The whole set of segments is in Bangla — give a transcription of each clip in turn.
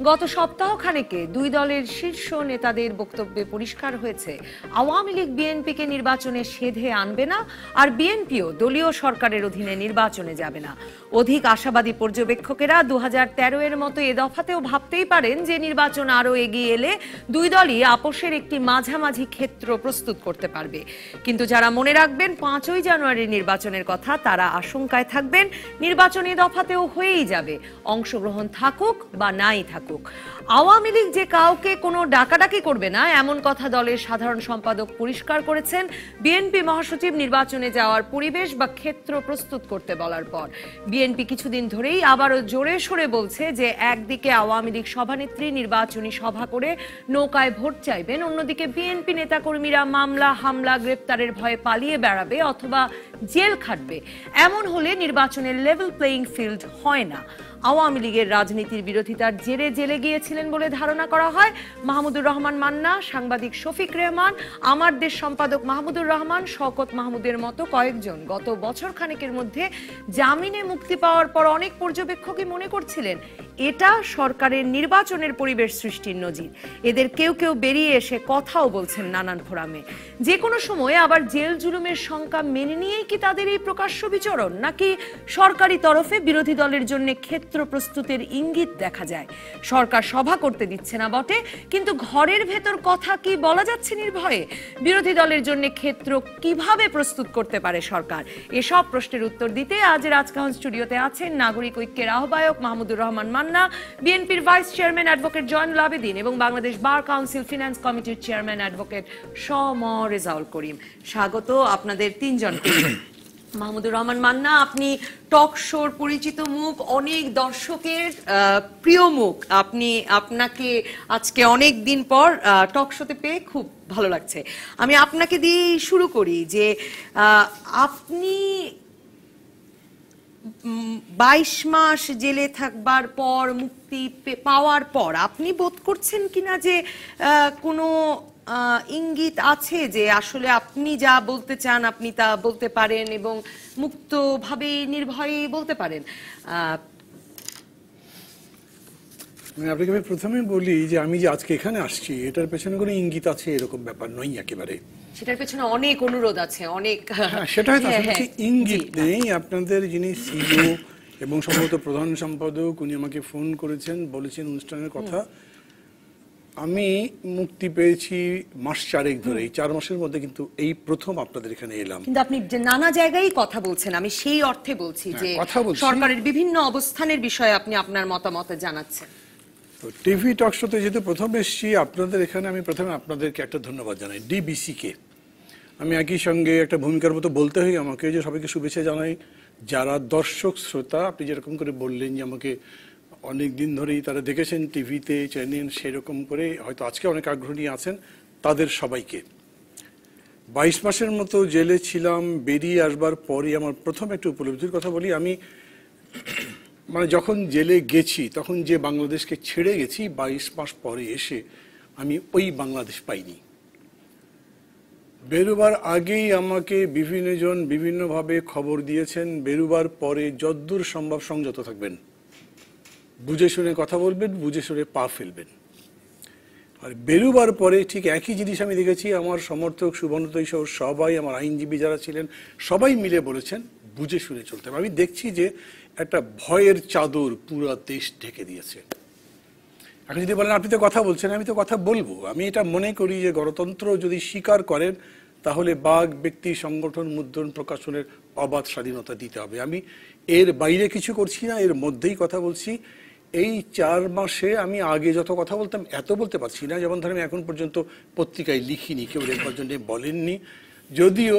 গত সপ্তাহখানেকে দুই দলের শীর্ষ নেতাদের বক্তব্যে পরিষ্কার হয়েছে আওয়ামী লীগ বিএনপিকে নির্বাচনে সেধে আনবে না, আর বিএনপিও দলীয় সরকারের অধীনে নির্বাচনে যাবে না। অধিক আশাবাদী পর্যবেক্ষকেরা 2013-এর মতো এ দফাতেও ভাবতেই পারেন যে নির্বাচন আরও এগিয়ে এলে দুই দলই আপোষের একটি মাঝামাঝি ক্ষেত্র প্রস্তুত করতে পারবে। কিন্তু যারা মনে রাখবেন 5ই জানুয়ারির নির্বাচনের কথা, তারা আশঙ্কায় থাকবেন নির্বাচন এ দফাতেও হয়েই যাবে, অংশগ্রহণ থাকুক বা নাই থাকুক। আওয়ামী লীগ যে কাউকে কোনো ডাকাডাকি করবে না এমন কথা দলের সাধারণ সম্পাদক পরিষ্কার করেছেন বিএনপি মহাসচিব নির্বাচনে যাওয়ার পরিবেশ বা ক্ষেত্র প্রস্তুত করতে বলার পর। বিএনপি কিছুদিন ধরেই আবারও জোরে সোরে বলছে যে একদিকে আওয়ামী লীগ সভানেত্রী নির্বাচনী সভা করে নৌকায় ভোট চাইবেন, অন্যদিকে বিএনপি নেতাকর্মীরা মামলা হামলা গ্রেপ্তারের ভয়ে পালিয়ে বেড়াবে অথবা জেল খাটবে। এমন হলে নির্বাচনের লেভেল প্লেইং ফিল্ড হয় না। আওয়ামী লীগের রাজনীতির বিরোধিতার জেরে জেলে গিয়েছিলেন বলে ধারণা করা হয় মাহমুদুর রহমান মান্না, সাংবাদিক শফিক রেহমান, আমার দেশ সম্পাদক মাহমুদুর রহমান, শওকত মাহমুদের মতো কয়েকজন গত বছর খানেকের মধ্যে জামিনে মুক্তি পাওয়ার পর অনেক পর্যবেক্ষকই মনে করছিলেন এটা সরকারের নির্বাচনের পরিবেশ সৃষ্টির নজির। এদের কেউ কেউ বেরিয়ে এসে কথাও বলছেন নানান ফোরামে। যে কোনো সময়ে আবার জেল জুলুমের শঙ্কা মেনে নিয়েই কি তাদের এই প্রকাশ্য বিচরণ, নাকি সরকারি তরফে বিরোধী দলের জন্য ক্ষেত্র প্রস্তুতের ইঙ্গিত দেখা যায়? সরকার সভা করতে দিচ্ছে না বটে, কিন্তু ঘরের ভেতর কথা কি বলা যাচ্ছে নির্ভয়ে? বিরোধী দলের জন্য ক্ষেত্র কিভাবে প্রস্তুত করতে পারে সরকার? এসব প্রশ্নের উত্তর দিতে আজ রাজকাহন স্টুডিওতে আছেন নাগরিক ঐক্যের আহ্বায়ক মাহমুদুর রহমান মান্না, বিএনপির vice chairman advocate Joynul Abedin এবং বাংলাদেশ বার কাউন্সিল ফিনান্স কমিটির চেয়ারম্যান অ্যাডভোকেট রেজাউল করিম। স্বাগত আপনাদের তিনজনকে। মাহমুদুর রহমান মান্না, আপনি টক শোর পরিচিত মুখ, অনেক দর্শকের প্রিয় মুখ। আপনাকে আজকে অনেক দিন পর টক শোতে পেয়ে খুব ভালো লাগছে। আমি আপনাকে দিয়ে শুরু করি যে আপনি 22 মাস জেলে থাকবার পর মুক্তি পাওয়ার পর আপনি বোধ করছেন কিনা যে কোনো ইঙ্গিত আছে যে আসলে আপনি যা বলতে চান আপনি তা বলতে পারেন এবং মুক্তভাবে নির্ভয়ে বলতে পারেন? আপনাকে আমি প্রথমে বলি যে আমি যে আজকে এখানে আসছি এটার পেছনে কোনো ইঙ্গিত আছে এরকম ব্যাপার নয় একেবারে। সেটার পেছনে অনেক অনুরোধ আছে, অনেক। সেটা হয়তো ইঙ্গিত নেই। আপনাদের যিনি সিইও এবং সম্ভবত প্রধান সম্পাদক উনি আমাকে ফোন করেছেন, বলেছেন অনুষ্ঠানের কথা। আমি মুক্তি পেয়েছি মাস 4 ধরে, এই 4 মাসের মধ্যে কিন্তু এই প্রথম আপনাদের এখানে এলাম। কিন্তু আপনি নানা জায়গায় কথা বলছেন, আমি সেই অর্থে বলছি যে সরকারের বিভিন্ন অবস্থানের বিষয়ে আপনি আপনার মতামত জানাচ্ছেন। তো টিভি টক শোতে যেহেতু প্রথম এসেছি আপনাদের এখানে, আমি প্রথমে আপনাদেরকে একটা ধন্যবাদ জানাই, ডিবিসিকে। আমি একই সঙ্গে একটা ভূমিকার মতো বলতে হয় আমাকে যে সবাইকে শুভেচ্ছা জানাই। যারা দর্শক শ্রোতা, আপনি যেরকম করে বললেন যে আমাকে অনেক দিন ধরেই তারা দেখেছেন টিভিতে চ্যানেল, সেরকম করে হয়তো আজকে অনেক আগ্রহী আছেন, তাদের সবাইকে। 22 মাসের মতো জেলে ছিলাম, বেরিয়ে আসবার পরে আমার প্রথম একটা উপলব্ধির কথা বলি। আমি মানে যখন জেলে গেছি তখন যে বাংলাদেশকে ছেড়ে গেছি, 22 মাস পরে এসে আমি ওই বাংলাদেশ পাইনি। বেরোবার আগেই আমাকে বিভিন্নজন বিভিন্নভাবে খবর দিয়েছেন বেরোবার পরে যদ্দূর সম্ভব সংযত থাকবেন, বুঝে শুনে কথা বলবেন, বুঝে শুনে পা ফেলবেন। আর বেরোবার পরে ঠিক একই জিনিস আমি দেখেছি, আমার সমর্থক সুবর্ণতই সহ সবাই, আমার আইনজীবী যারা ছিলেন সবাই মিলে বলেছেন বুঝে শুনে চলতে হবে। আমি দেখছি যে একটা ভয়ের চাদর পুরো দেশ ঢেকে দিয়েছে। এখন যদি বলেন আপনি তো কথা বলছেন, আমি তো কথা বলবো। আমি এটা মনে করি যে গণতন্ত্র যদি স্বীকার করেন তাহলে বাক, ব্যক্তি, সংগঠন, মুদ্রণ, প্রকাশনের অবাধ স্বাধীনতা দিতে হবে। আমি এর বাইরে কিছু করছি না, এর মধ্যেই কথা বলছি। এই 4 মাসে আমি আগে যত কথা বলতাম এত বলতে পারছি না। যেমন ধরেন আমি এখন পর্যন্ত পত্রিকায় লিখিনি, কেউ লেখবার জন্য বলেননি। যদিও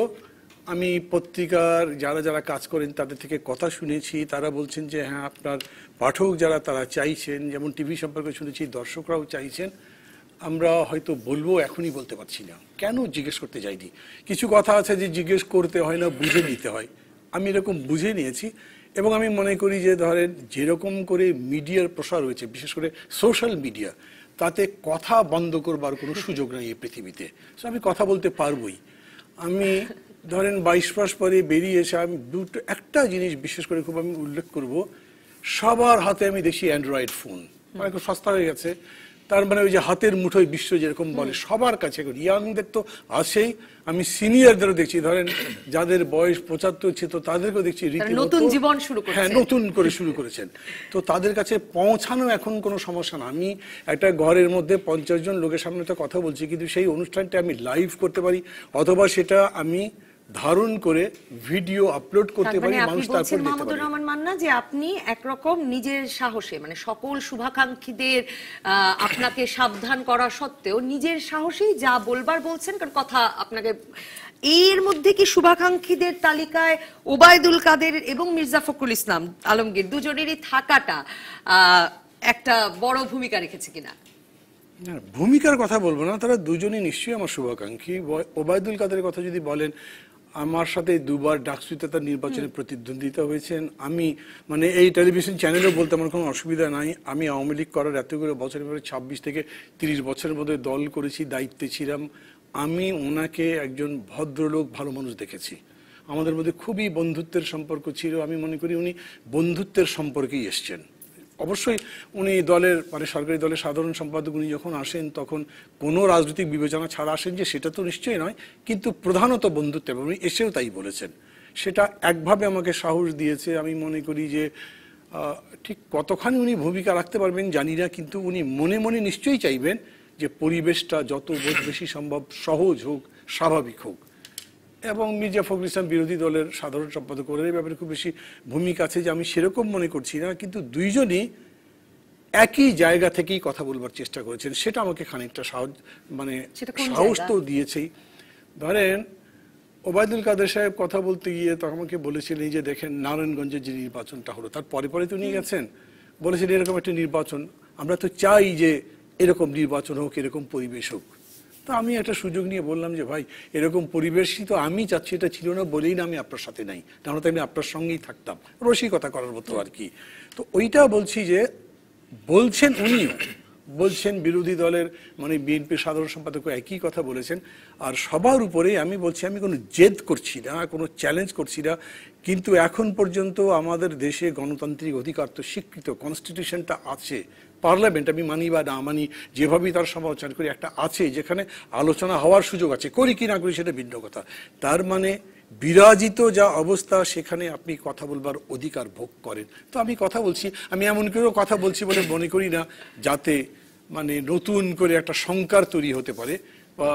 আমি পত্রিকার যারা যারা কাজ করেন তাদের থেকে কথা শুনেছি, তারা বলছেন যে হ্যাঁ আপনার পাঠক যারা তারা চাইছেন, যেমন টিভি সম্পর্কে শুনেছি দর্শকরাও চাইছেন। আমরা হয়তো বলবো, এখনই বলতে পারছি না। কেন জিজ্ঞেস করতে যাইনি? কিছু কথা আছে যে জিজ্ঞেস করতে হয় না, বুঝে নিতে হয়। আমি এরকম বুঝে নিয়েছি এবং আমি মনে করি যে ধরেন যেরকম করে মিডিয়ার প্রসার হয়েছে, বিশেষ করে সোশ্যাল মিডিয়া, তাতে কথা বন্ধ করবার কোনো সুযোগ নেই এই পৃথিবীতে। সো আমি কথা বলতে পারবই। আমি ধরেন 22 মাস পরে বেরিয়ে এসে আমি একটা জিনিস বিশেষ করে খুব আমি উল্লেখ করব, সবার হাতে আমি দেখি অ্যান্ড্রয়েড ফোন। মানে খুব সস্তা হয়ে গেছে। তার মানে ওই যে হাতের মুঠোয় বিশ্ব যেরকম বলে, সবার কাছে ইয়াংদের তো আছেই, আমি সিনিয়রদেরও দেখছি, ধরেন যাদের বয়স 75 ছিল তাদেরকেও দেখছি রীতিমতো নতুন জীবন শুরু করছে, হ্যাঁ নতুন করে শুরু করেছেন। তো তাদের কাছে পৌঁছানো এখন কোনো সমস্যা না। আমি একটা ঘরের মধ্যে 50 জন লোকের সামনে তো কথা বলছি, কিন্তু সেই অনুষ্ঠানটা আমি লাইভ করতে পারি, অথবা সেটা আমি ধারণ করে ভিডিও আপলোড করতে পারি, মানুষ তারপর দেখতে মাহমুদুর পারে। রহমান মান্না যে আপনি একরকম নিজের সাহসে, মানে সকল শুভাকাঙ্ক্ষীদের আপনাকে সাবধান করা সত্ত্বেও নিজের সাহসেই যা বলবার বলছেন, কারণ কথা আপনাকে এর মধ্যে কি শুভাকাঙ্ক্ষীদের তালিকায় ওবায়দুল কাদের এবং মির্জা ফখরুল ইসলাম আলমগীর দুজনেরই থাকাটা একটা বড় ভূমিকা রেখেছে কিনা? না, ভূমিকার কথা বলবো না, তারা দুজনই নিশ্চয়ই আমার শুভাকাঙ্ক্ষী। ওবায়দুল কাদের কথা যদি বলেন, আমার সাথে দুবার ডাকসুতে তার নির্বাচনে প্রতিদ্বন্দ্বিতা হয়েছেন। আমি মানে এই টেলিভিশন চ্যানেলেও বলতে আমার কোনো অসুবিধা নাই, আমি আওয়ামী লীগ করার এতগুলো বছরের পরে 26 থেকে 30 বছরের মধ্যে দল করেছি, দায়িত্বে ছিলাম। আমি ওনাকে একজন ভদ্রলোক, ভালো মানুষ দেখেছি। আমাদের মধ্যে খুবই বন্ধুত্বের সম্পর্ক ছিল। আমি মনে করি উনি বন্ধুত্বের সম্পর্কেই এসছেন। অবশ্যই উনি দলের মানে সরকারি দলের সাধারণ সম্পাদক, উনি যখন আসেন তখন কোনো রাজনৈতিক বিবেচনা ছাড়া আসেন, যে সেটা তো নিশ্চয়ই নয়, কিন্তু প্রধানত বন্ধুত্ব, এবং উনি এসেও তাই বলেছেন। সেটা একভাবে আমাকে সাহস দিয়েছে। আমি মনে করি যে ঠিক কতখানি উনি ভূমিকা রাখতে পারবেন জানি না, কিন্তু উনি মনে মনে নিশ্চয়ই চাইবেন যে পরিবেশটা যত বেশি সম্ভব সহজ হোক, স্বাভাবিক হোক। এবং মির্জা ফখরুল ইসলাম বিরোধী দলের সাধারণ সম্পাদক, ওদের এই ব্যাপারে খুব বেশি ভূমিকা আছে যে আমি সেরকম মনে করছি না, কিন্তু দুইজনই একই জায়গা থেকেই কথা বলবার চেষ্টা করেছেন। সেটা আমাকে খানিকটা সাহস তো দিয়েছেই। ধরেন ওবায়দুল কাদের সাহেব কথা বলতে গিয়ে তো আমাকে বলেছিলেন যে দেখেন নারায়ণগঞ্জের যে নির্বাচনটা হলো, তার পরে পরে তো নিয়ে গেছেন, বলেছিলেন এরকম একটা নির্বাচন, আমরা তো চাই যে এরকম নির্বাচন হোক, এরকম পরিবেশ হোক। তো আমি একটা সুযোগ নিয়ে বললাম যে ভাই, এরকম পরিবেশই তো আমি চাচ্ছি, এটা ছিল না বলেই না আমি আপনার সাথে নাই, তাহলে তো আমি আপনার সঙ্গেই থাকতাম, রসিকতা করার মতো আর কি। তো ওইটা বলছি যে বলছেন উনিও, বলছেন বিরোধী দলের মানে বিএনপির সাধারণ সম্পাদক একই কথা বলেছেন। আর সবার উপরে আমি বলছি, আমি কোনো জেদ করছি না, কোনো চ্যালেঞ্জ করছি না, কিন্তু এখন পর্যন্ত আমাদের দেশে গণতান্ত্রিক অধিকার তো স্বীকৃত, কনস্টিটিউশনটা আছে, পার্লামেন্ট আমি মানি বা না মানি, যেভাবেই তার সমালোচনা করি, একটা আছে যেখানে আলোচনা হওয়ার সুযোগ আছে, করি কি না করি সেটা ভিন্ন কথা। তার মানে বিরাজিত যা অবস্থা, সেখানে আপনি কথা বলবার অধিকার ভোগ করেন। তো আমি কথা বলছি, আমি এমন করেও কথা বলছি বলে মনে করি না যাতে মানে নতুন করে একটা শঙ্কার তৈরি হতে পারে, বা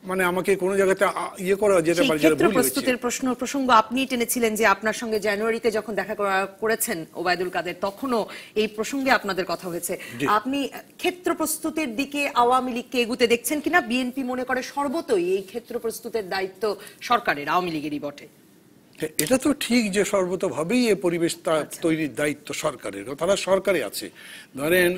মানে আমাকে কোনো জায়গাতে ইয়ে করা যেতে পারে। ক্ষেত্র প্রস্তুতের প্রসঙ্গ আপনি টেনেছিলেন যে আপনার সঙ্গে জানুয়ারিতে যখন দেখা করেছেন ওবায়দুল কাদের, তখনও এই প্রসঙ্গে আপনাদের কথা হয়েছে। আপনি ক্ষেত্র প্রস্তুতের দিকে আওয়ামী লীগকে এগুতে দেখছেন কিনা? বিএনপি মনে করে সর্বতই এই ক্ষেত্র প্রস্তুতের দায়িত্ব সরকারের, আওয়ামী লীগেরই বটে। এটা তো ঠিক যে সর্বতভাবেই এই পরিবেশ তৈরির দায়িত্ব সরকারের, তারা সরকারে আছে। ধরেন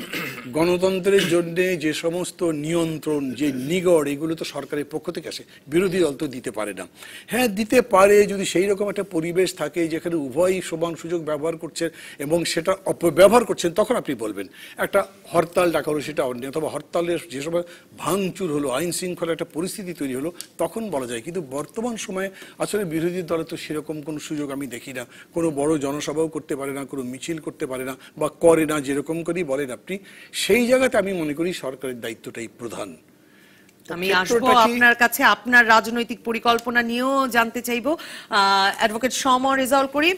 গণতন্ত্রের জন্য যে সমস্ত নিয়ন্ত্রণ, যে নিগড়, এগুলো তো সরকারের পক্ষ থেকে আসে, বিরোধী দল তো দিতে পারে না। হ্যাঁ দিতে পারে যদি সেই রকম একটা পরিবেশ থাকে যেখানে উভয়ই সমান সুযোগ ব্যবহার করছেন এবং সেটা অপব্যবহার করছেন, তখন আপনি বলবেন। একটা হরতাল ডাকা হলো, সেটা অন্য, অথবা হরতালের যে সময় ভাঙচুর হলো, আইন শৃঙ্খলা একটা পরিস্থিতি তৈরি হলো, তখন বলা যায়। কিন্তু বর্তমান সময়ে আসলে বিরোধী দলে তো সেরকম কোনো সুযোগ আমি দেখি না, কোনো বড় জনসভাও করতে পারে না, কোনো মিছিল করতে পারে না, বা করে না, যেরকম করেই বলেন আপনি। সেই জায়গাতে আমি মনে করি সরকারের দায়িত্বটাই প্রধান। আমি আসবো আপনার কাছে, আপনার রাজনৈতিক পরিকল্পনা নিয়েও জানতে চাইবো। অ্যাডভোকেট সমর রেজাউল করিম,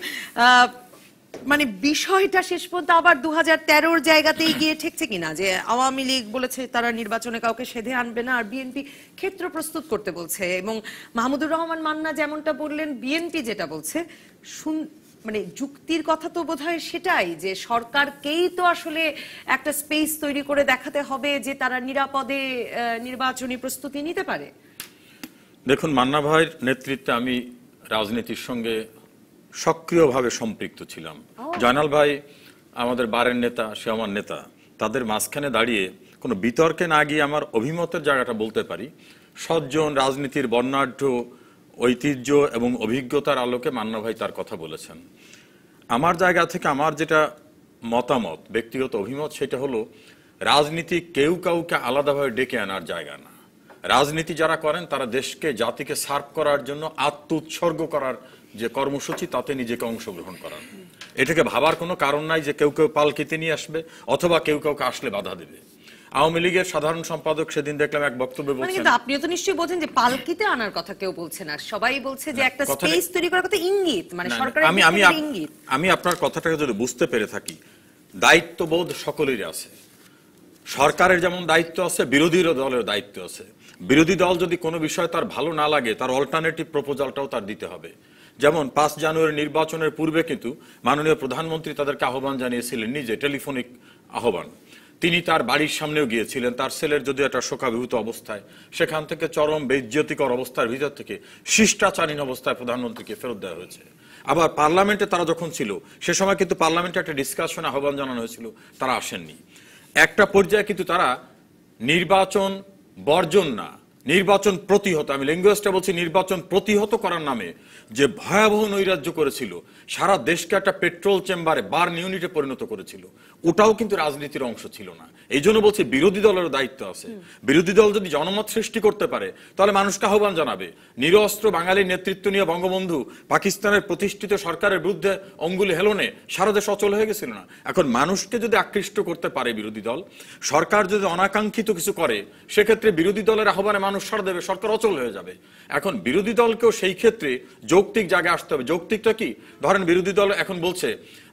মানে বিষয়টা শেষ পর্যন্ত আবার 2013-র জায়গাতেই গিয়ে ঠেকছে কিনা, যে আওয়ামী লীগ বলেছে তারা নির্বাচনে কাউকে সেধে আনবে না, আর বিএনপি ক্ষেত্র প্রস্তুত করতে বলছে, এবং মাহমুদুর রহমান মান্না যেমনটা বললেন, বিএনপি যেটা বলছে, মানে যুক্তির কথা তো বোধহয় সেটাই, যে সরকারকেই তো আসলে একটা স্পেস তৈরি করে দেখাতে হবে যে তারা নিরাপদে নির্বাচনী প্রস্তুতি নিতে পারে। দেখুন, মান্না ভাইয়ের নেতৃত্বে আমি রাজনীতির সঙ্গে সক্রিয়ভাবে সম্পৃক্ত ছিলাম। জয়নাল ভাই আমাদের বারের নেতা, সে আমার নেতা, তাদের মাঝখানে দাঁড়িয়ে কোনো বিতর্কে না গিয়ে আমার অভিমতের জায়গাটা বলতে পারি। সজ্জন রাজনীতির বর্ণাঢ্য ঐতিহ্য এবং অভিজ্ঞতার আলোকে মান্না ভাই তার কথা বলেছেন। আমার জায়গা থেকে আমার যেটা মতামত, ব্যক্তিগত অভিমত, সেটা হলো রাজনীতি কেউ কাউকে আলাদাভাবে ডেকে আনার জায়গা না। রাজনীতি যারা করেন তারা দেশকে, জাতিকে সার্ভ করার জন্য আত্ম উৎসর্গ করার যে কর্মসূচি, তাতে নিজেকে অংশগ্রহণ করার। এটাকে ভাবার কোনো কারণ নাই যে কেউ কেউ পালকিতে নিয়ে আসবে অথবা কেউ কাউকে আসলে বাধা দেবে। আওয়ামী লীগের সাধারণ সম্পাদক সেদিন দেখলাম এক বক্তব্যে মানে বলছেন, কিন্তু আপনিও তো নিশ্চয়ই বলছেন যে পালকিতে আনার কথা কেউ বলছে না, সবাই বলছে যে একটা স্পেস তৈরি করার কথা, ইঙ্গিত, মানে সরকারের ইঙ্গিত। আমি আপনার কথাটাকে যদি বুঝতে পেরে থাকি, দায়িত্ববোধ সকলেরই আছে। সরকারের যেমন দায়িত্ব আছে, বিরোধী দলের দায়িত্ব আছে। বিরোধী দল যদি কোনো বিষয় তার ভালো না লাগে, তার অল্টারনেটিভ প্রপোজালটাও তার দিতে হবে। যেমন 5 জানুয়ারি নির্বাচনের পূর্বে কিন্তু মাননীয় প্রধানমন্ত্রী তাদেরকে আহ্বান জানিয়েছিলেন, নিজে টেলিফোনিক আহ্বান। তিনি তার বাড়ির সামনেও গিয়েছিলেন, তার ছেলের যদি একটা শোকাভিভূত অবস্থায়, সেখান থেকে চরম বেইজ্জতিকর অবস্থার ভিতর থেকে শিষ্টাচারীন অবস্থায় প্রধানমন্ত্রীকে ফেরত দেওয়া হয়েছে। আবার পার্লামেন্টে তারা যখন ছিল, সে সময় কিন্তু পার্লামেন্টে একটা ডিসকাশন আহ্বান জানানো হয়েছিল, তারা আসেননি। একটা পর্যায়ে কিন্তু তারা নির্বাচন বর্জন না, নির্বাচন প্রতিহত, আমি ল্যাঙ্গুয়েজটা বলছি, নির্বাচন প্রতিহত করার নামে যে ভয়াবহ নৈরাজ্য করেছিল, সারা দেশকে একটা পেট্রোল চেম্বারে, বার্ন ইউনিটে পরিণত করেছিল, ওটাও কিন্তু রাজনীতির অংশ ছিল না। এই জন্য বলছি বিরোধী দলের দায়িত্ব আছে। বিরোধী দল যদি জনমত সৃষ্টি করতে পারে, তাহলে মানুষকে আহ্বান জানাবে। নিরস্ত্র বাঙালির নেতৃত্ব নিয়ে বঙ্গবন্ধু পাকিস্তানের প্রতিষ্ঠিত সরকারের বিরুদ্ধে অঙ্গুলি হেলনে সারা দেশ অচল হয়ে গেছিল না? এখন মানুষকে যদি আকৃষ্ট করতে পারে বিরোধী দল, সরকার যদি অনাকাঙ্ক্ষিত কিছু করে, সেক্ষেত্রে বিরোধী দলের আহ্বানে মানুষ সাড়া দেবে, সরকার অচল হয়ে যাবে। এখন বিরোধী দলকেও সেই ক্ষেত্রে যৌক্তিক জায়গায় আসতে হবে। যৌক্তিকটা কি? ধরেন বিরোধী দল এখন বলছে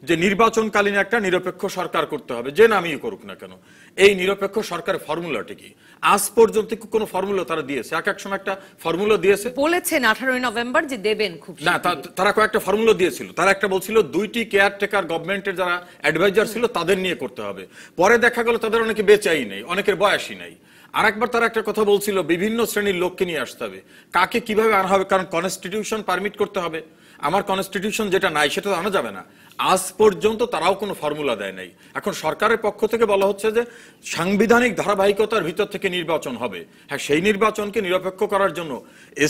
যে নির্বাচনকালীন একটা নিরপেক্ষ সরকার করতে হবে, যে নামই করুক না কেন। এই নিরপেক্ষ সরকারের ফর্মুলাটি কি? আজ পর্যন্ত কোনো ফর্মুলা তারা দিয়েছে? এক এক সময় একটা ফর্মুলা দিয়েছে, বলেছেন 18 নভেম্বর যে দেবেন, খুব না তারা কয়েকটা ফর্মুলা দিয়েছিল। তারা একটা বলছিল 2টি কেয়ারটেকার গভর্নমেন্টের যারা অ্যাডভাইজার ছিল তাদের নিয়ে করতে হবে। পরে দেখা গেল তাদের অনেকে বেচাই নেই, অনেকের বয়সই নেই। আর একবার তারা একটা কথা বলছিল বিভিন্ন শ্রেণীর লোককে নিয়ে আসতে হবে। কাকে কিভাবে আনা হবে? কারণ কনস্টিটিউশন পারমিট করতে হবে। আমার কনস্টিটিউশন যেটা নাই সেটা তো আনা যাবে না। আজ পর্যন্ত তারাও কোনো ফর্মুলা দেয় নাই। এখন সরকারের পক্ষ থেকে বলা হচ্ছে যে সাংবিধানিক ধারাবাহিকতার ভিতর থেকে নির্বাচন হবে। হ্যাঁ, সেই নির্বাচনকে নিরপেক্ষ করার জন্য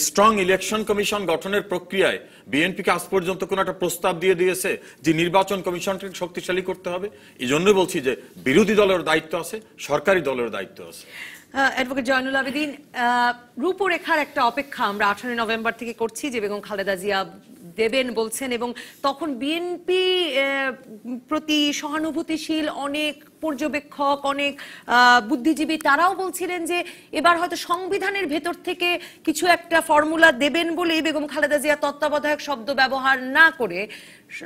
স্ট্রং ইলেকশন কমিশন গঠনের প্রক্রিয়ায় বিএনপিকে আজ পর্যন্ত কোনো একটা প্রস্তাব দিয়ে দিয়েছে যে নির্বাচন কমিশনকে শক্তিশালী করতে হবে। এই জন্যই বলছি যে বিরোধী দলের দায়িত্ব আছে, সরকারি দলের দায়িত্ব আছে। অ্যাডভোকেট জয়নুল আবেদিন, রূপরেখার একটা অপেক্ষা আমরা 18 নভেম্বর থেকে করছি, যে বেগম খালেদা জিয়া দেবেন বলছেন, এবং তখন বিএনপি প্রতি সহানুভূতিশীল অনেক পর্যবেক্ষক, অনেক বুদ্ধিজীবী তারাও বলছিলেন যে এবার হয়তো সংবিধানের ভেতর থেকে কিছু একটা ফর্মুলা দেবেন বলেই বেগম খালেদা জিয়া তত্ত্বাবধায়ক শব্দ ব্যবহার না করে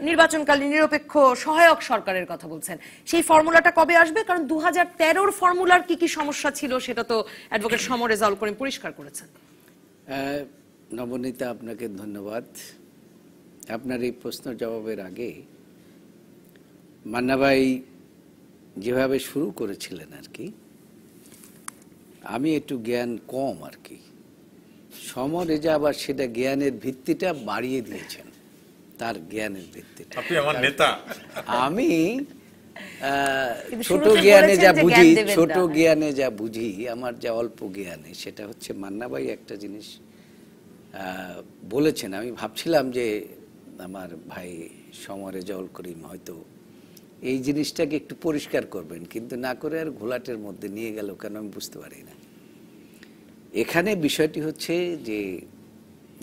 নির্বাচনকালীন নিরপেক্ষ সহায়ক সরকারের কথা বলছেন। সেই ফর্মুলাটা কবে আসবে? কারণ 2013 ফর্মুলার কি কি সমস্যা ছিল সেটা তো অ্যাডভোকেট সমর রেজাউল করিম পরিষ্কার করেছেন। নবনীতা, আপনাকে ধন্যবাদ। আপনার এই প্রশ্ন জবাবের আগে মান্না ভাই যেভাবে শুরু করেছিলেন আর কি, আমি একটু জ্ঞান কম আর কি, সমর রেজা আবার সেটা জ্ঞানের ভিত্তিটা বাড়িয়ে দিয়েছেন, তার জ্ঞানের ভিত্তিটা। আপনি আমার নেতা। আমি ছোট জ্ঞানে যা বুঝি, ছোট জ্ঞানে যা বুঝি, আমার যা অল্প জ্ঞানে, সেটা হচ্ছে মান্না ভাই একটা জিনিস বলেছেন। আমি ভাবছিলাম যে আমার ভাই সমর রেজাউল করিম হয়তো এই জিনিসটাকে একটু পরিষ্কার করবেন, কিন্তু না করে আর ঘোলাটের মধ্যে নিয়ে গেল কেন আমি বুঝতে পারি না। এখানে বিষয়টি হচ্ছে যে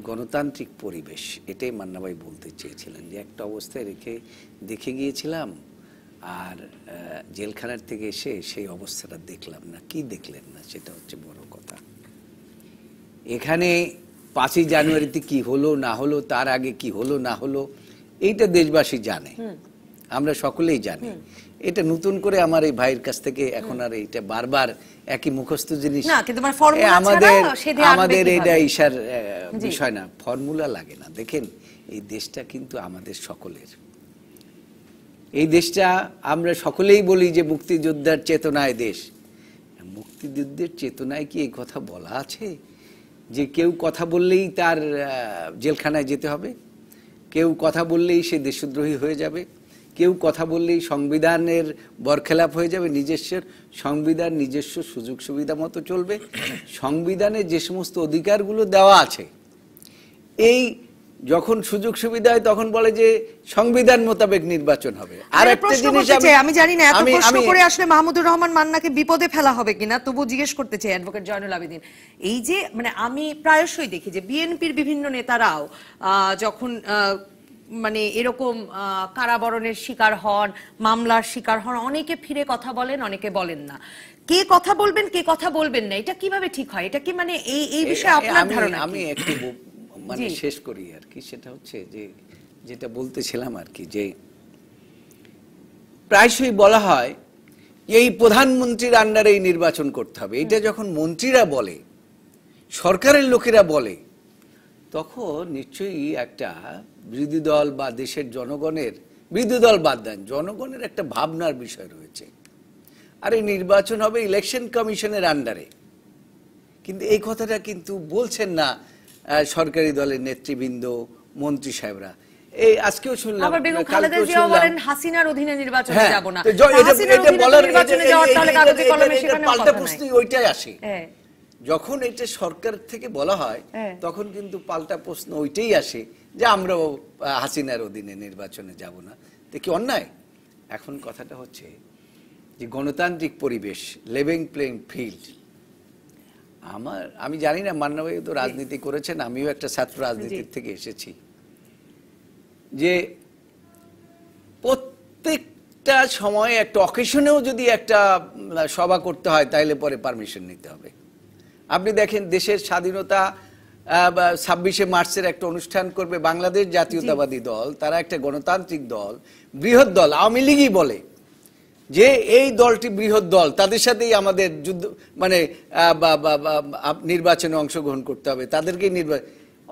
গণতান্ত্রিক পরিবেশ, এটাই মান্না ভাই বলতে চেয়েছিলেন, যে একটা অবস্থায় রেখে দেখে গিয়েছিলাম আর জেলখানার থেকে এসে সেই অবস্থাটা দেখলাম না। কি দেখলেন না সেটা হচ্ছে বড় কথা। এখানে 5ই জানুয়ারিতে কি হলো না হলো, তার আগে কি হলো না হলো, এইটা দেশবাসী জানে, আমরা সকলেই জানি। এটা নতুন করে আমার এই ভাইয়ের কাছ থেকে এখন আর এইটা বারবার একই মুখস্থ জিনিস আমাদের এটা ইশার বিষয় না, ফর্মুলা লাগে না। দেখেন, এই দেশটা কিন্তু আমাদের সকলের। এই দেশটা আমরা সকলেই বলি যে মুক্তিযোদ্ধার চেতনায় দেশ। মুক্তিযুদ্ধের চেতনায় কি এই কথা বলা আছে যে কেউ কথা বললেই তার জেলখানায় যেতে হবে, কেউ কথা বললেই সে দেশদ্রোহী হয়ে যাবে, কেউ কথা বললেই সংবিধানের বরখেলাপ হয়ে যাবে? নিজস্ব সংবিধান নিজস্ব সুযোগ সুবিধা মতো চলবে। সংবিধানে যে সমস্ত অধিকারগুলো দেওয়া আছে, এই যখন সুযোগ সুবিধা হয় তখন বলে যে সংবিধান মোতাবেক নির্বাচন হবে। আর একটা জিনিস আমি জানি না এত প্রশ্ন করে আসলে মাহমুদুর রহমান মান্নাকে বিপদে ফেলা হবে কিনা, তবু জিজ্ঞেস করতে চাই অ্যাডভোকেট জয়নুল আবেদিন। এই যে মানে আমি প্রায়শই দেখি যে বিএনপির বিভিন্ন নেতারাও যখন মানে এরকম কারাবরণের শিকার হন, মামলার শিকার হন, অনেকে ফিরে কথা বলেন, অনেকে বলেন না। কে কথা বলবেন, কে কথা বলবেন না, এটা কিভাবে ঠিক হয়? এটা কি মানে এই বিষয়ে আপনার ধারণা আমি কি? একটু মানে জি। শেষ করি আর কি। সেটা হচ্ছে যে যেটা বলতেছিলাম আর কি, যে প্রায়শই বলা হয় এই প্রধানমন্ত্রীর আন্ডারে এই নির্বাচন করতে হবে। এটা যখন মন্ত্রীরা বলে, সরকারের লোকেরা বলে, তখন নিশ্চয়ই একটা বিরোধী দল বা দেশের জনগণের, বিরোধী দল বাদ দেন, জনগণের একটা ভাবনার বিষয় রয়েছে। আর এই নির্বাচন হবে ইলেকশন কমিশনের আন্ডারে, কিন্তু এই কথাটা কিন্তু বলছেন না সরকারি দলের নেতৃবৃন্দ, মন্ত্রী সাহেবরা। এই আজকেও শুনলাম, আবার বেগম খালেদা জিয়া বলেন হাসিনার অধীনে নির্বাচনে হ্যাঁ, যাব না। তো হাসিনার এটা অধীনে বলার নির্বাচনে যাওয়ার তাহলে কাগজে কলমে সেখানে পাল্টা প্রশ্ন ওইটাই আসে। হ্যাঁ, যখন এটা সরকার থেকে বলা হয়, হ্যাঁ। তখন কিন্তু পাল্টা প্রশ্ন ওইটাই আসে যে আমরাও হাসিনার অধীনে নির্বাচনে যাব না। তো কি অন্যায়? এখন কথাটা হচ্ছে যে গণতান্ত্রিক পরিবেশ, লেভেল প্লেইং ফিল্ড। আমি জানি না, মান্না ভাই তো রাজনীতি করেছেন, আমিও একটা ছাত্র রাজনীতির থেকে এসেছি, যে প্রত্যেকটা সময় একটা অকেশনেও যদি একটা সভা করতে হয়, তাইলে পরে পারমিশন নিতে হবে। আপনি দেখেন দেশের স্বাধীনতা 26শে মার্চের একটা অনুষ্ঠান করবে বাংলাদেশ জাতীয়তাবাদী দল, তারা একটা গণতান্ত্রিক দল, বৃহৎ দল, আওয়ামী লীগই বলে যে এই দলটি বৃহৎ দল, তাদের সাথেই আমাদের যুদ্ধ মানে নির্বাচনে অংশগ্রহণ করতে হবে, তাদেরকেই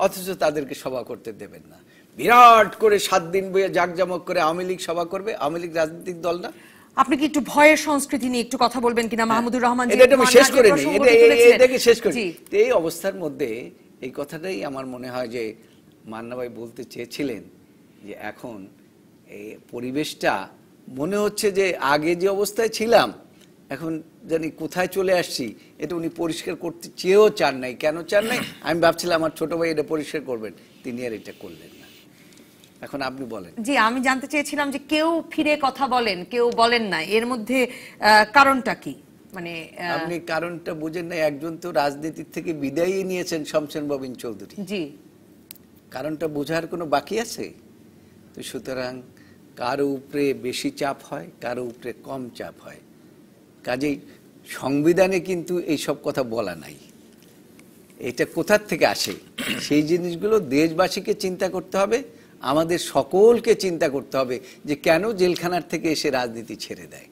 অথচ তাদেরকে সভা করতে দেবেন না। বিরাট করে 7 দিন বইয়ে জাঁকজমক করে আওয়ামী লীগ সভা করবে। আওয়ামী লীগ রাজনৈতিক দল না? আপনি কি একটু ভয়ের সংস্কৃতি নিয়ে একটু কথা বলবেন কিনা? মাহমুদুর রহমান জি এটা আমি শেষ করে নিই, এটাকে শেষ করি। জি। এই অবস্থার মধ্যে এই কথাটাই আমার মনে হয় যে মান্না ভাই বলতে চেয়েছিলেন, যে এখন এই পরিবেশটা মনে হচ্ছে যে আগে যে অবস্থায় ছিলাম এখন জানি কোথায় চলে আসছি, এটা উনি পরিষ্কার করতে চেয়েও চান নাই। কেন চান নাই? আমি ভাবছিলাম আমার ছোট ভাই এটা পরিষ্কার করবেন, তিনি আর এটা করলেন না। এখন আপনি বলেন। জি, আমি জানতে চেয়েছিলাম যে কেউ ফিরে কথা বলেন, কেউ বলেন না, এর মধ্যে কারণটা কি? মানে আপনি কারণটা বুঝেন না। একজন তো রাজনীতির থেকে বিদায়ই নিয়েছেন, শমশের ববিন চৌধুরী। জি, কারণটা বোঝার কোনো বাকি আছে? তো সুতরাং কারো উপরে বেশি চাপ হয়, কারো উপরে কম চাপ হয়। কাজেই সংবিধানে কিন্তু এইসব কথা বলা নাই। এটা কোথার থেকে আসে সেই জিনিসগুলো দেশবাসীকে চিন্তা করতে হবে, আমাদের সকলকে চিন্তা করতে হবে যে কেন জেলখানার থেকে এসে রাজনীতি ছেড়ে দেয়।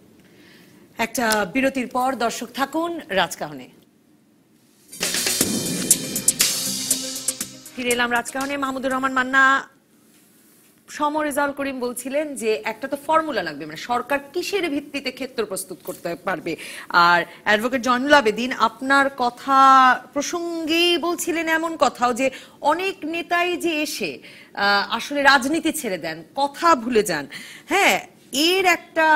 একটা বিরতির পর দর্শক থাকুন রাজকাহনে। ফিরে এলাম রাজকাহনে। মাহমুদুর রহমান মান্না, রেজাউল করিম বলছিলেন যে একটা তো ফর্মুলা লাগবে, মানে সরকার কিসের ভিত্তিতে ক্ষেত্র প্রস্তুত করতে পারবে। আর অ্যাডভোকেট জয়নুল আবেদিন আপনার কথা প্রসঙ্গেই বলছিলেন এমন কথাও যে অনেক নেতাই যে এসে আসলে রাজনীতি ছেড়ে দেন, কথা ভুলে যান। হ্যাঁ, এর একটা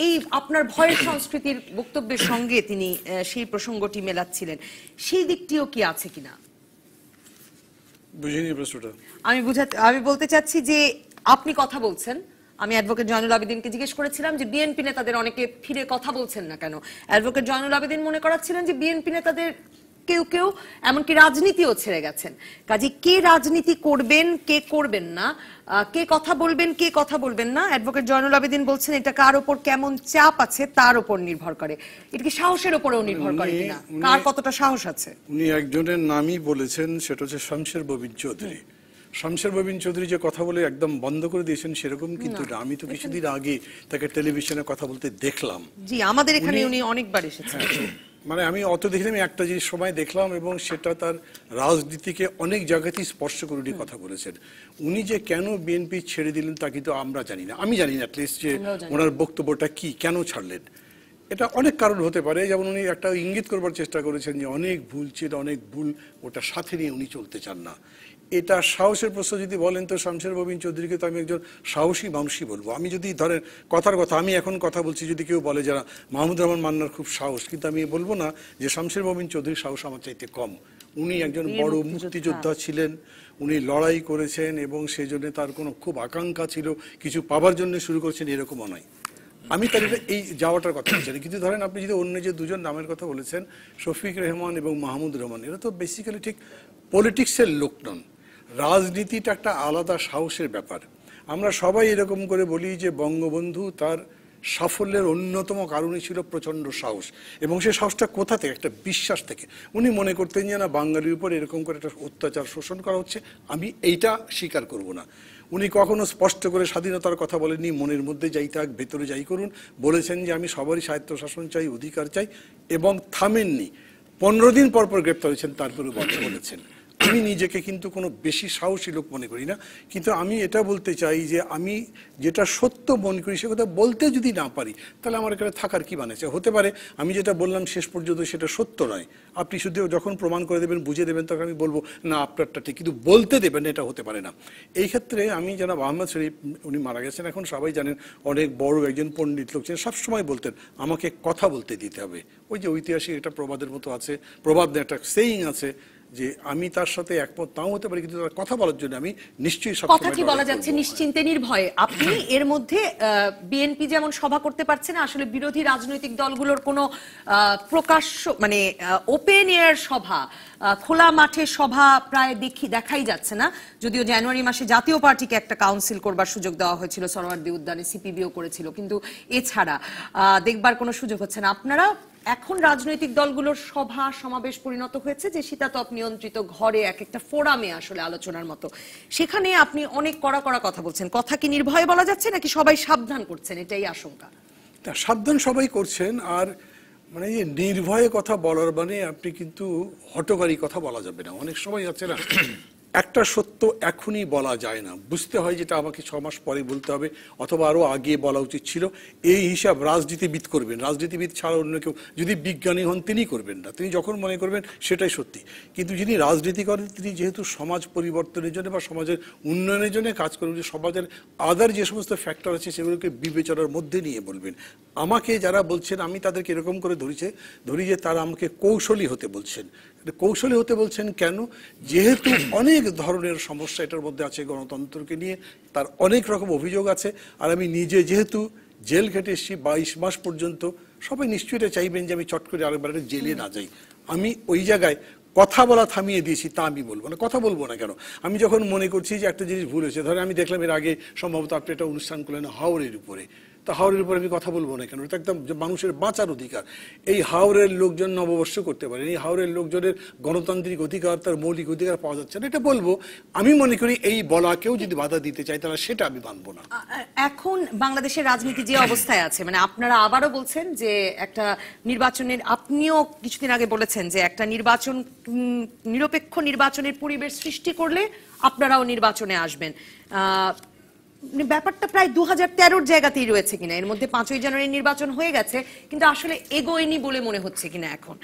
এই আপনার ভয়ের সংস্কৃতির বক্তব্যের সঙ্গে তিনি সেই প্রসঙ্গটি মেলাচ্ছিলেন, সেই দিকটিও কি আছে কিনা? বুঝিনি প্রশ্নটা। আমি বলতে চাচ্ছি যে আপনি কথা বলছেন, আমি অ্যাডভোকেট জয়নুল আবেদিনকে জিজ্ঞেস করেছিলাম যে বিএনপি নেতাদের অনেকে ফিরে কথা বলছেন না কেন। অ্যাডভোকেট জয়নুল আবেদিন মনে করাচ্ছিলেন যে বিএনপি নেতাদের কেউ কেউ এমনকি রাজনীতিও ছেড়ে গেছেন। কাজে কে রাজনীতি করবেন, কে করবেন না, কে কথা বলবেন, কে কথা বলবেন না, অ্যাডভোকেট জয়নুল আবেদিন বলছেন এটা কার উপর কেমন চাপ আছে তার উপর নির্ভর করে। এটা কি সাহসের উপরেও নির্ভর করে কিনা, কার কতটা সাহস আছে? উনি একজনের নামই বলেছেন, সেটা হচ্ছে শমশের ববিন চৌধুরী। শমশের ববিন চৌধুরী যে কথা বলে একদম বন্ধ করে দিয়েছেন সেরকম কিন্তু না। আমি তো কিছুদিন আগে তাকে টেলিভিশনে কথা বলতে দেখলাম। জি, আমাদের এখানে উনি অনেকবার এসেছেন। মানে আমি অত দেখিনি, আমি একটা জিনিস সময় দেখলাম এবং সেটা তার রাজনীতিকে অনেক জায়গাতেই স্পর্শ করে উনি কথা বলেছেন। উনি যে কেন বিএনপি ছেড়ে দিলেন তা কিন্তু আমরা জানি না, আমি জানি না অ্যাটলিস্ট যে ওনার বক্তব্যটা কি, কেন ছাড়লেন। এটা অনেক কারণ হতে পারে। যেমন উনি একটা ইঙ্গিত করবার চেষ্টা করেছেন যে অনেক ভুল ছিল, অনেক ভুল, ওটা সাথে নিয়ে উনি চলতে চান না। এটা সাহসের প্রশ্ন যদি বলেন তো শমশের ববিন চৌধুরীকে তো আমি একজন সাহসী মানুষই বলবো। আমি যদি ধরেন কথার কথা, আমি এখন কথা বলছি, যদি কেউ বলে যারা মাহমুদুর রহমান মান্নার খুব সাহস, কিন্তু আমি বলবো না যে শমশের ববিন চৌধুরীর সাহস আমার চাইতে কম। উনি একজন বড় মুক্তিযোদ্ধা ছিলেন, উনি লড়াই করেছেন এবং সেই জন্য তার কোনো খুব আকাঙ্ক্ষা ছিল, কিছু পাবার জন্য শুরু করেছেন, এরকমও নয়। আমি তার এই যাওয়াটার কথা বলছি। কিন্তু ধরেন আপনি যদি অন্য যে দুজন নামের কথা বলেছেন, শফিক রেহমান এবং মাহমুদুর রহমান, এরা তো বেসিক্যালি ঠিক পলিটিক্সের লোক নন। রাজনীতিটা একটা আলাদা সাহসের ব্যাপার। আমরা সবাই এরকম করে বলি যে বঙ্গবন্ধু তার সাফল্যের অন্যতম কারণই ছিল প্রচণ্ড সাহস, এবং সেই সাহসটা কোথা থেকে? একটা বিশ্বাস থেকে। উনি মনে করতেন যে না, বাঙালির উপর এরকম করে একটা অত্যাচার শোষণ করা হচ্ছে, আমি এইটা স্বীকার করব না। উনি কখনো স্পষ্ট করে স্বাধীনতার কথা বলেননি, মনের মধ্যে যাই থাক, ভেতরে যাই করুন। বলেছেন যে আমি সবারই স্বায়ত্তশাসন চাই, অধিকার চাই, এবং থামেননি। 15 দিন পর পর গ্রেপ্তার হয়েছেন, তারপরে বলেছেন। আমি নিজেকে কিন্তু কোনো বেশি সাহসী লোক মনে করি না, কিন্তু আমি এটা বলতে চাই যে আমি যেটা সত্য মনে করি সে কথা বলতে যদি না পারি, তাহলে আমার এখানে থাকার কি বানাচ্ছে? হতে পারে আমি যেটা বললাম শেষ পর্যন্ত সেটা সত্য নয়, আপনি শুধু যখন প্রমাণ করে দেবেন, বুঝে দেবেন, তখন আমি বলবো না আপনারটা ঠিক, কিন্তু বলতে দেবেন এটা হতে পারে না। এই ক্ষেত্রে আমি জনাব আহমদ শরীফ, উনি মারা গেছেন, এখন সবাই জানেন, অনেক বড় একজন পণ্ডিত লোক ছিলেন, সবসময় বলতেন আমাকে কথা বলতে দিতে হবে। ওই যে ঐতিহাসিক একটা প্রবাদের মতো আছে, প্রবাদ না, একটা সেইং আছে যে আমি তার সাথে একমত নাও হতে পারি, কিন্তু তার কথা বলার জন্য আমি নিশ্চয়ই সব কথা কি বলা যাচ্ছে নিশ্চিন্তে নির্ভয়ে। আপনি এর মধ্যে বিএনপি যেমন সভা করতে পারছে না, আসলে বিরোধী রাজনৈতিক দলগুলোর কোনো প্রকাশ্য মানে ওপেন এয়ার সভা, খোলা মাঠে সভা প্রায় দেখাই যাচ্ছে না। যদিও জানুয়ারি মাসে জাতীয় পার্টিকে একটা কাউন্সিল করবার সুযোগ দেওয়া হয়েছিল, সরোয়ার্দী উদ্যানে সিপিবিও করেছিল, কিন্তু এছাড়া দেখবার কোনো সুযোগ হচ্ছে না। আপনারা এখন রাজনৈতিক দলগুলোর সভা সমাবেশ পরিণত হয়েছে যে শীতাতপ নিয়ন্ত্রিত ঘরে এক একটা ফোরামে আসলে আলোচনার মতো, সেখানে আপনি অনেক কড়া কড়া কথা বলছেন। কথা কি নির্ভয়ে বলা যাচ্ছে নাকি সবাই সাবধান করছেন, এটাই আশঙ্কা? সাবধান সবাই করছেন, আর মানে যে নির্ভয়ে কথা বলার মানে আপনি কিন্তু হটকারী কথা বলা যাবে না। অনেক সময় আছে না, একটা সত্য এখনই বলা যায় না, বুঝতে হয় যেটা আমাকে 6 মাস পরে বলতে হবে, অথবা আরো আগে বলা উচিত ছিল। এই হিসাব রাজনীতিবিদ করবেন, রাজনীতিবিদ ছাড়া অন্য কেউ যদি বিজ্ঞানী হন তিনি করবেন না। তিনি যখন মনে করবেন সেটাই সত্যি। কিন্তু যিনি রাজনীতি করেন তিনি যেহেতু সমাজ পরিবর্তনের জন্য বা সমাজের উন্নয়নের জন্য কাজ করবেন, যে সমাজের আদার যে সমস্ত ফ্যাক্টর আছে সেগুলোকে বিবেচনার মধ্যে নিয়ে বলবেন। আমাকে যারা বলছেন আমি তাদেরকে এরকম করে ধরি যে তারা আমাকে কৌশলী হতে বলছেন। কৌশলী হতে বলছেন কেন? যেহেতু অনেক ধরনের সমস্যা এটার মধ্যে আছে, গণতন্ত্রকে নিয়ে তার অনেক রকম অভিযোগ আছে, আর আমি নিজে যেহেতু জেল খেটে এসেছি 22 মাস পর্যন্ত, সবাই নিশ্চয়ই এটা চাইবেন যে আমি চট করে আরেকবার জেলে না যাই। আমি ওই জায়গায় কথা বলা থামিয়ে দিয়েছি, তা আমি বলবো না। কথা বলবো না কেন? আমি যখন মনে করছি যে একটা জিনিস ভুল হয়েছে, ধরেন আমি দেখলাম এর আগে সম্ভবত আপনি একটা অনুষ্ঠান করলেন হাওড়ের উপরে, তো হাওড়ের উপরে আমি কথা বলবো না কেন? এটা একদম মানুষের বাঁচার অধিকার। এই হাওড়ের লোকজন নববর্ষ করতে পারেন, এই হাওড়ের লোকজনের গণতান্ত্রিক অধিকার, তার মৌলিক অধিকার পাওয়া যাচ্ছে না, এটা বলবো। আমি মনে করি এই বলাকেও যদি বাধা দিতে চাই তাহলে সেটা আমি মানবো না। এখন বাংলাদেশের রাজনীতি যে অবস্থায় আছে, মানে আপনারা আবারও বলছেন যে একটা নির্বাচনের, আপনিও কিছুদিন আগে বলেছেন যে একটা নির্বাচন, নিরপেক্ষ নির্বাচনের পরিবেশ সৃষ্টি করলে আপনারাও নির্বাচনে আসবেন। ব্যাপারটা প্রায় 2013-র জায়গাতেই রয়েছে কিনা? এর মধ্যে 5ই জানুয়ারি নির্বাচন হয়ে গেছে, কিন্তু আসলে এগোয়নি বলে মনে হচ্ছে কিনা এখন?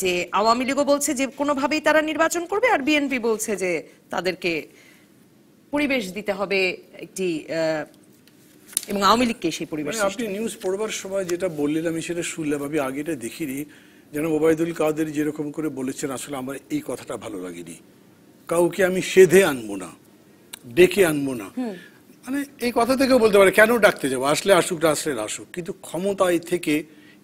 যে আওয়ামী লীগও বলছে যে কোনোভাবেই তারা নির্বাচন করবে, আর বিএনপি বলছে যে তাদেরকে পরিবেশ দিতে হবে একটি, এবং আওয়ামী লীগকে সেই পরিবেশ। আপনি নিউজ পড়বার সময় যেটা বললেন আমি সেটা শুনলাম, আমি আগে এটা দেখিনি। যেন ওবায়দুল কাদের যেরকম করে বলেছেন, আসলে আমার এই কথাটা ভালো লাগেনি। কাউকে আমি সেধে আনবো না, ডেকে আনবো না, মানে এই কথা থেকেও বলতে পারে কেন ডাকতে যাবো, আসলে আসুক, না আসলে আসুক, কিন্তু ক্ষমতায় থেকে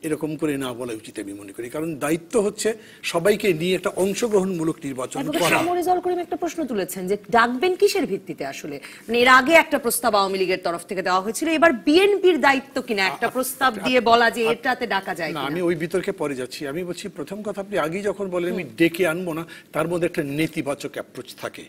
এরকম করে না বলা উচিত আমি মনে করি। কারণ দায়িত্ব হচ্ছে সবাইকে নিয়ে একটা অংশগ্রহণমূলক নির্বাচন করা। রেজাল্ট করিম একটা প্রশ্ন তুলেছেন যে ডাকবেন কিসের ভিত্তিতে? আসলে মানে এর আগে একটা প্রস্তাব আওয়ামী লীগের তরফ থেকে দেওয়া হয়েছিল, এবার বিএনপির দায়িত্ব কিনা একটা প্রস্তাব দিয়ে বলা যে এটাতে ডাকা যায় না। কিনা? আমি ওই বিতর্কে পরে যাচ্ছি। আমি বলছি প্রথম কথা, আপনি আগেই যখন বলেন আমি ডেকে আনবো না, তার মধ্যে একটা নেতিবাচক অ্যাপ্রোচ থাকে।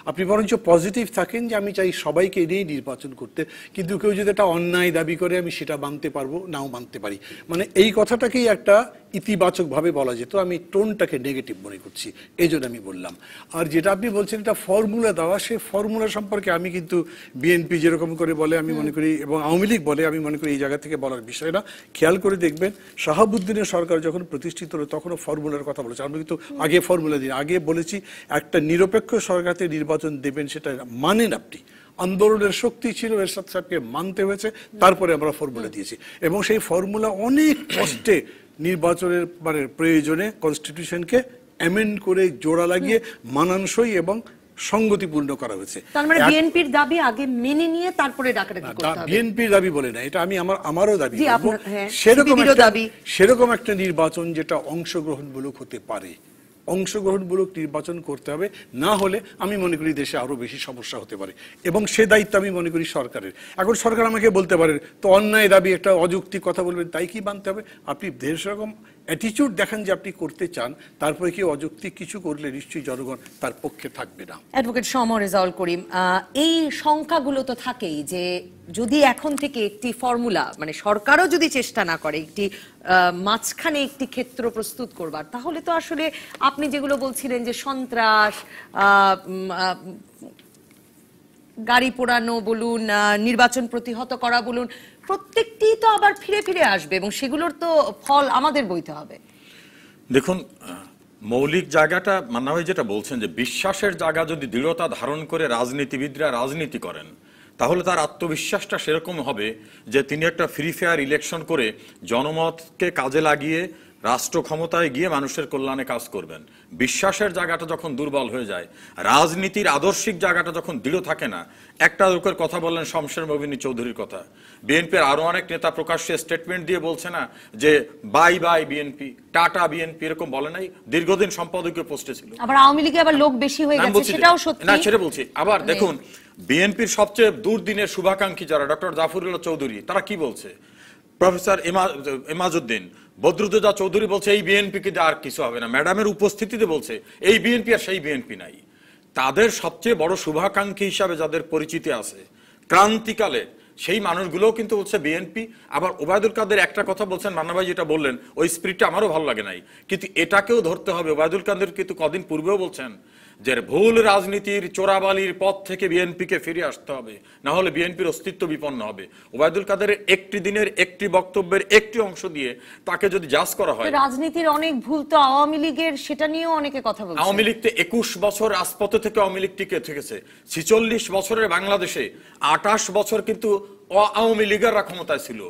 আপনি বরঞ্চ পজিটিভ থাকেন যে আমি চাই সবাইকে নিয়ে নির্বাচন করতে, কিন্তু কেউ যদি একটা অন্যায় দাবি করে আমি সেটা মানতে পারবো, নাও মানতে পারি, মানে এই কথাটাকেই একটা ইতিবাচকভাবে বলা যেত। আমি টোনটাকে নেগেটিভ মনে করছি, এই জন্য আমি বললাম। আর যেটা আপনি বলছেন এটা ফর্মুলা দেওয়া, সেই ফর্মুলা সম্পর্কে আমি কিন্তু বিএনপি যেরকম করে বলে আমি মনে করি, এবং আওয়ামী লীগ বলে আমি মনে করি এই জায়গা থেকে বলার বিষয় না। খেয়াল করে দেখবেন শাহাবুদ্দিনের সরকার যখন প্রতিষ্ঠিত হলো তখনও ফর্মুলার কথা বলেছে। আমরা কিন্তু আগে ফর্মুলা দিই, আগে বলেছি একটা নিরপেক্ষ সরকারকে নির্বাচন দেবেন, সেটা মানেন আপনি। আন্দোলনের শক্তি ছিল, এরশাদ সাহেবকে মানতে হয়েছে, তারপরে আমরা ফর্মুলা দিয়েছি, এবং সেই ফর্মুলা অনেক কষ্টে নির্বাচনের মানে প্রয়োজনে কনস্টিটিউশনকে অ্যামেন্ড করে জোড়া লাগিয়ে মানানসই এবং সংগতিপূর্ণ করা হয়েছে। তার মানে বিএনপির দাবি আগে মেনে নিয়ে তারপরে ডাকাডাকি করতে হবে। বিএনপির দাবি বলে না, এটা আমি আমারও দাবি। সেরকম একটা নির্বাচন যেটা অংশগ্রহণমূলক হতে পারে, অংশগ্রহণমূলক নির্বাচন করতে হবে, না হলে আমি মনে করি দেশে আরো বেশি সমস্যা হতে পারে, এবং সে দায়িত্ব আমি মনে করি সরকারের। এখন সরকার আমাকে বলতে পারে তো অন্যায় দাবি একটা অযৌক্তিক কথা বলবেন, তাই কি মানতে হবে? আপনি সেরকম অ্যাটিটিউড দেখান যে আপনি করতে চান, তারপরে কি অযৌক্তিক কিছু করলে নিশ্চয়ই জনগণ তার পক্ষে থাকবে না। অ্যাডভোকেট সমর রেজাউল করিম, এই শঙ্কাগুলো তো থাকেই যে যদি এখন থেকে একটি ফর্মুলা, মানে সরকারও যদি চেষ্টা না করে একটি মাঝখানে একটি ক্ষেত্র প্রস্তুত করবার, তাহলে তো আসলে আপনি যেগুলো বলছিলেন যে সন্ত্রাস, গাড়ি পোড়ানো বলুন, নির্বাচন প্রতিহত করা বলুন, প্রত্যেকটি তো আবার ফিরে ফিরে আসবে এবং সেগুলোর তো ফল আমাদের বইতে হবে। দেখুন, মৌলিক জায়গাটা মান্না ভাই যেটা বলছেন যে বিশ্বাসের জায়গা যদি দৃঢ়তা ধারণ করে রাজনীতিবিদরা রাজনীতি করেন, তাহলে তার আত্মবিশ্বাসটা সেরকম হবে যে তিনি একটা ফ্রি ফেয়ার ইলেকশন করে জনমতকে কাজে লাগিয়ে রাষ্ট্র ক্ষমতায় গিয়ে মানুষের কল্যাণে কাজ করবেন। বিশ্বাসের জায়গাটা যখন দুর্বল হয়ে যায়, রাজনীতির আদর্শিক জায়গাটা যখন দৃঢ় থাকে না। একটা লোকের কথা বললেন শমশের মবিনী চৌধুরীর কথা, বিএনপির আরো অনেক নেতা প্রকাশ্যে স্টেটমেন্ট দিয়ে বলছে না যে bye bye BNP, tata BNP, এরকম বলে নাই? দীর্ঘদিন সম্পাদকীয় পোস্টে ছিল। আবার আওয়ামী লীগে আবার লোক বেশি হয়ে গেছে, সেটাও সত্যি না, সেটা বলছি। আবার দেখুন, বিএনপির সবচেয়ে দুর্দিনের শুভাকাঙ্ক্ষী যারা ডক্টর জাফরুল্লাহ চৌধুরী, তারা কি বলছে? প্রফেসর এমাজউদ্দিন, বদরুদ্দোজা চৌধুরী বলছে এই বিএনপি কে আর কিছু হবে না, ম্যাডামের উপস্থিতিতে বলছে এই বিএনপি আর সেই বিএনপি নাই। তাদের সবচেয়ে বড় শুভাকাঙ্ক্ষী হিসাবে যাদের পরিচিতি আছে ক্রান্তিকালে, সেই মানুষগুলোও কিন্তু বলছে বিএনপি। আবার ওবায়দুল কাদের একটা কথা বলছেন, মান্না ভাই যেটা বললেন ওই স্পিরিটটা আমারও ভালো লাগে নাই, কিন্তু এটাকেও ধরতে হবে। ওবায়দুল কাদের কিন্তু কদিন পূর্বেও বলছেন যে ভুল রাজনীতির চোরাবালির পথ থেকে বিএনপিকে ফিরে আসতে হবে, না হলে বিএনপির অস্তিত্ব বিপন্ন হবে। ওবায়দুল কাদেরের একটি দিনের একটি বক্তব্যের একটি অংশ দিয়ে তাকে যদি জাজ করা হয়, রাজনীতির অনেক ভুল তো আওয়ামী লীগের, সেটা নিয়েও অনেকে কথা বলছে। আওয়ামী লীগ তো 21 বছর রাজপথে থেকে আওয়ামী লীগ টিকে থেকেছে। 46 বছরের বাংলাদেশে 28 বছর কিন্তু আওয়ামী লীগেররা ক্ষমতায় ছিল।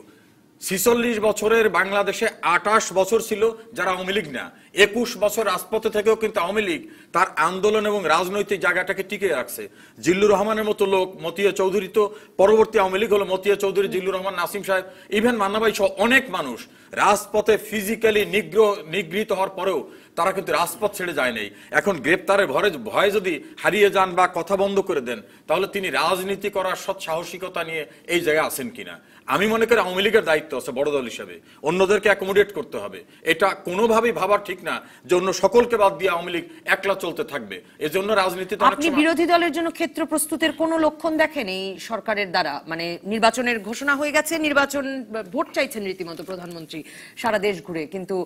46 বছরের বাংলাদেশে 28 বছর ছিল যারা আওয়ামী লীগ না। 21 বছর রাজপথে থেকেও কিন্তু আওয়ামী লীগ তার আন্দোলন এবং রাজনৈতিক জায়গাটাকে টিকে রাখছে। জিল্লুর রহমানের মতো লোক, মতিয়া চৌধুরী তো পরবর্তী আওয়ামী লীগ হলো মতিয়া চৌধুরী, জিল্লুর রহমান, নাসিম সাহেব, ইভেন মান্না ভাই সহ অনেক মানুষ রাজপথে ফিজিক্যালি নিগৃহীত হওয়ার পরেও তারা কিন্তু রাজপথ ছেড়ে যায় নাই। এখন গ্রেপ্তারের ভয়ে যদি হারিয়ে যান বা কথা বন্ধ করে দেন, তাহলে তিনি রাজনীতি করার সৎ সাহসিকতা নিয়ে এই জায়গায় আছেন কিনা। আমি মনে করি আওয়ামী লীগের দায়িত্ব আছে বড় দল হিসেবে, অন্যদেরকে অ্যাকোমোডেট করতে হবে। এটা কোনোভাবেই ভাবার ঠিক না যে অন্য সকলকে বাদ দিয়ে আওয়ামী লীগ একলা চলতে থাকবে। এজন্য রাজনীতিতে আপনি বিরোধী দলের জন্য ক্ষেত্র প্রস্তুতের কোনো লক্ষণ দেখেন এই সরকারের দ্বারা? মানে নির্বাচনের ঘোষণা হয়ে গেছে, নির্বাচন ভোট চাইছেন রীতিমতো প্রধানমন্ত্রী সারা দেশ ঘুরে, কিন্তু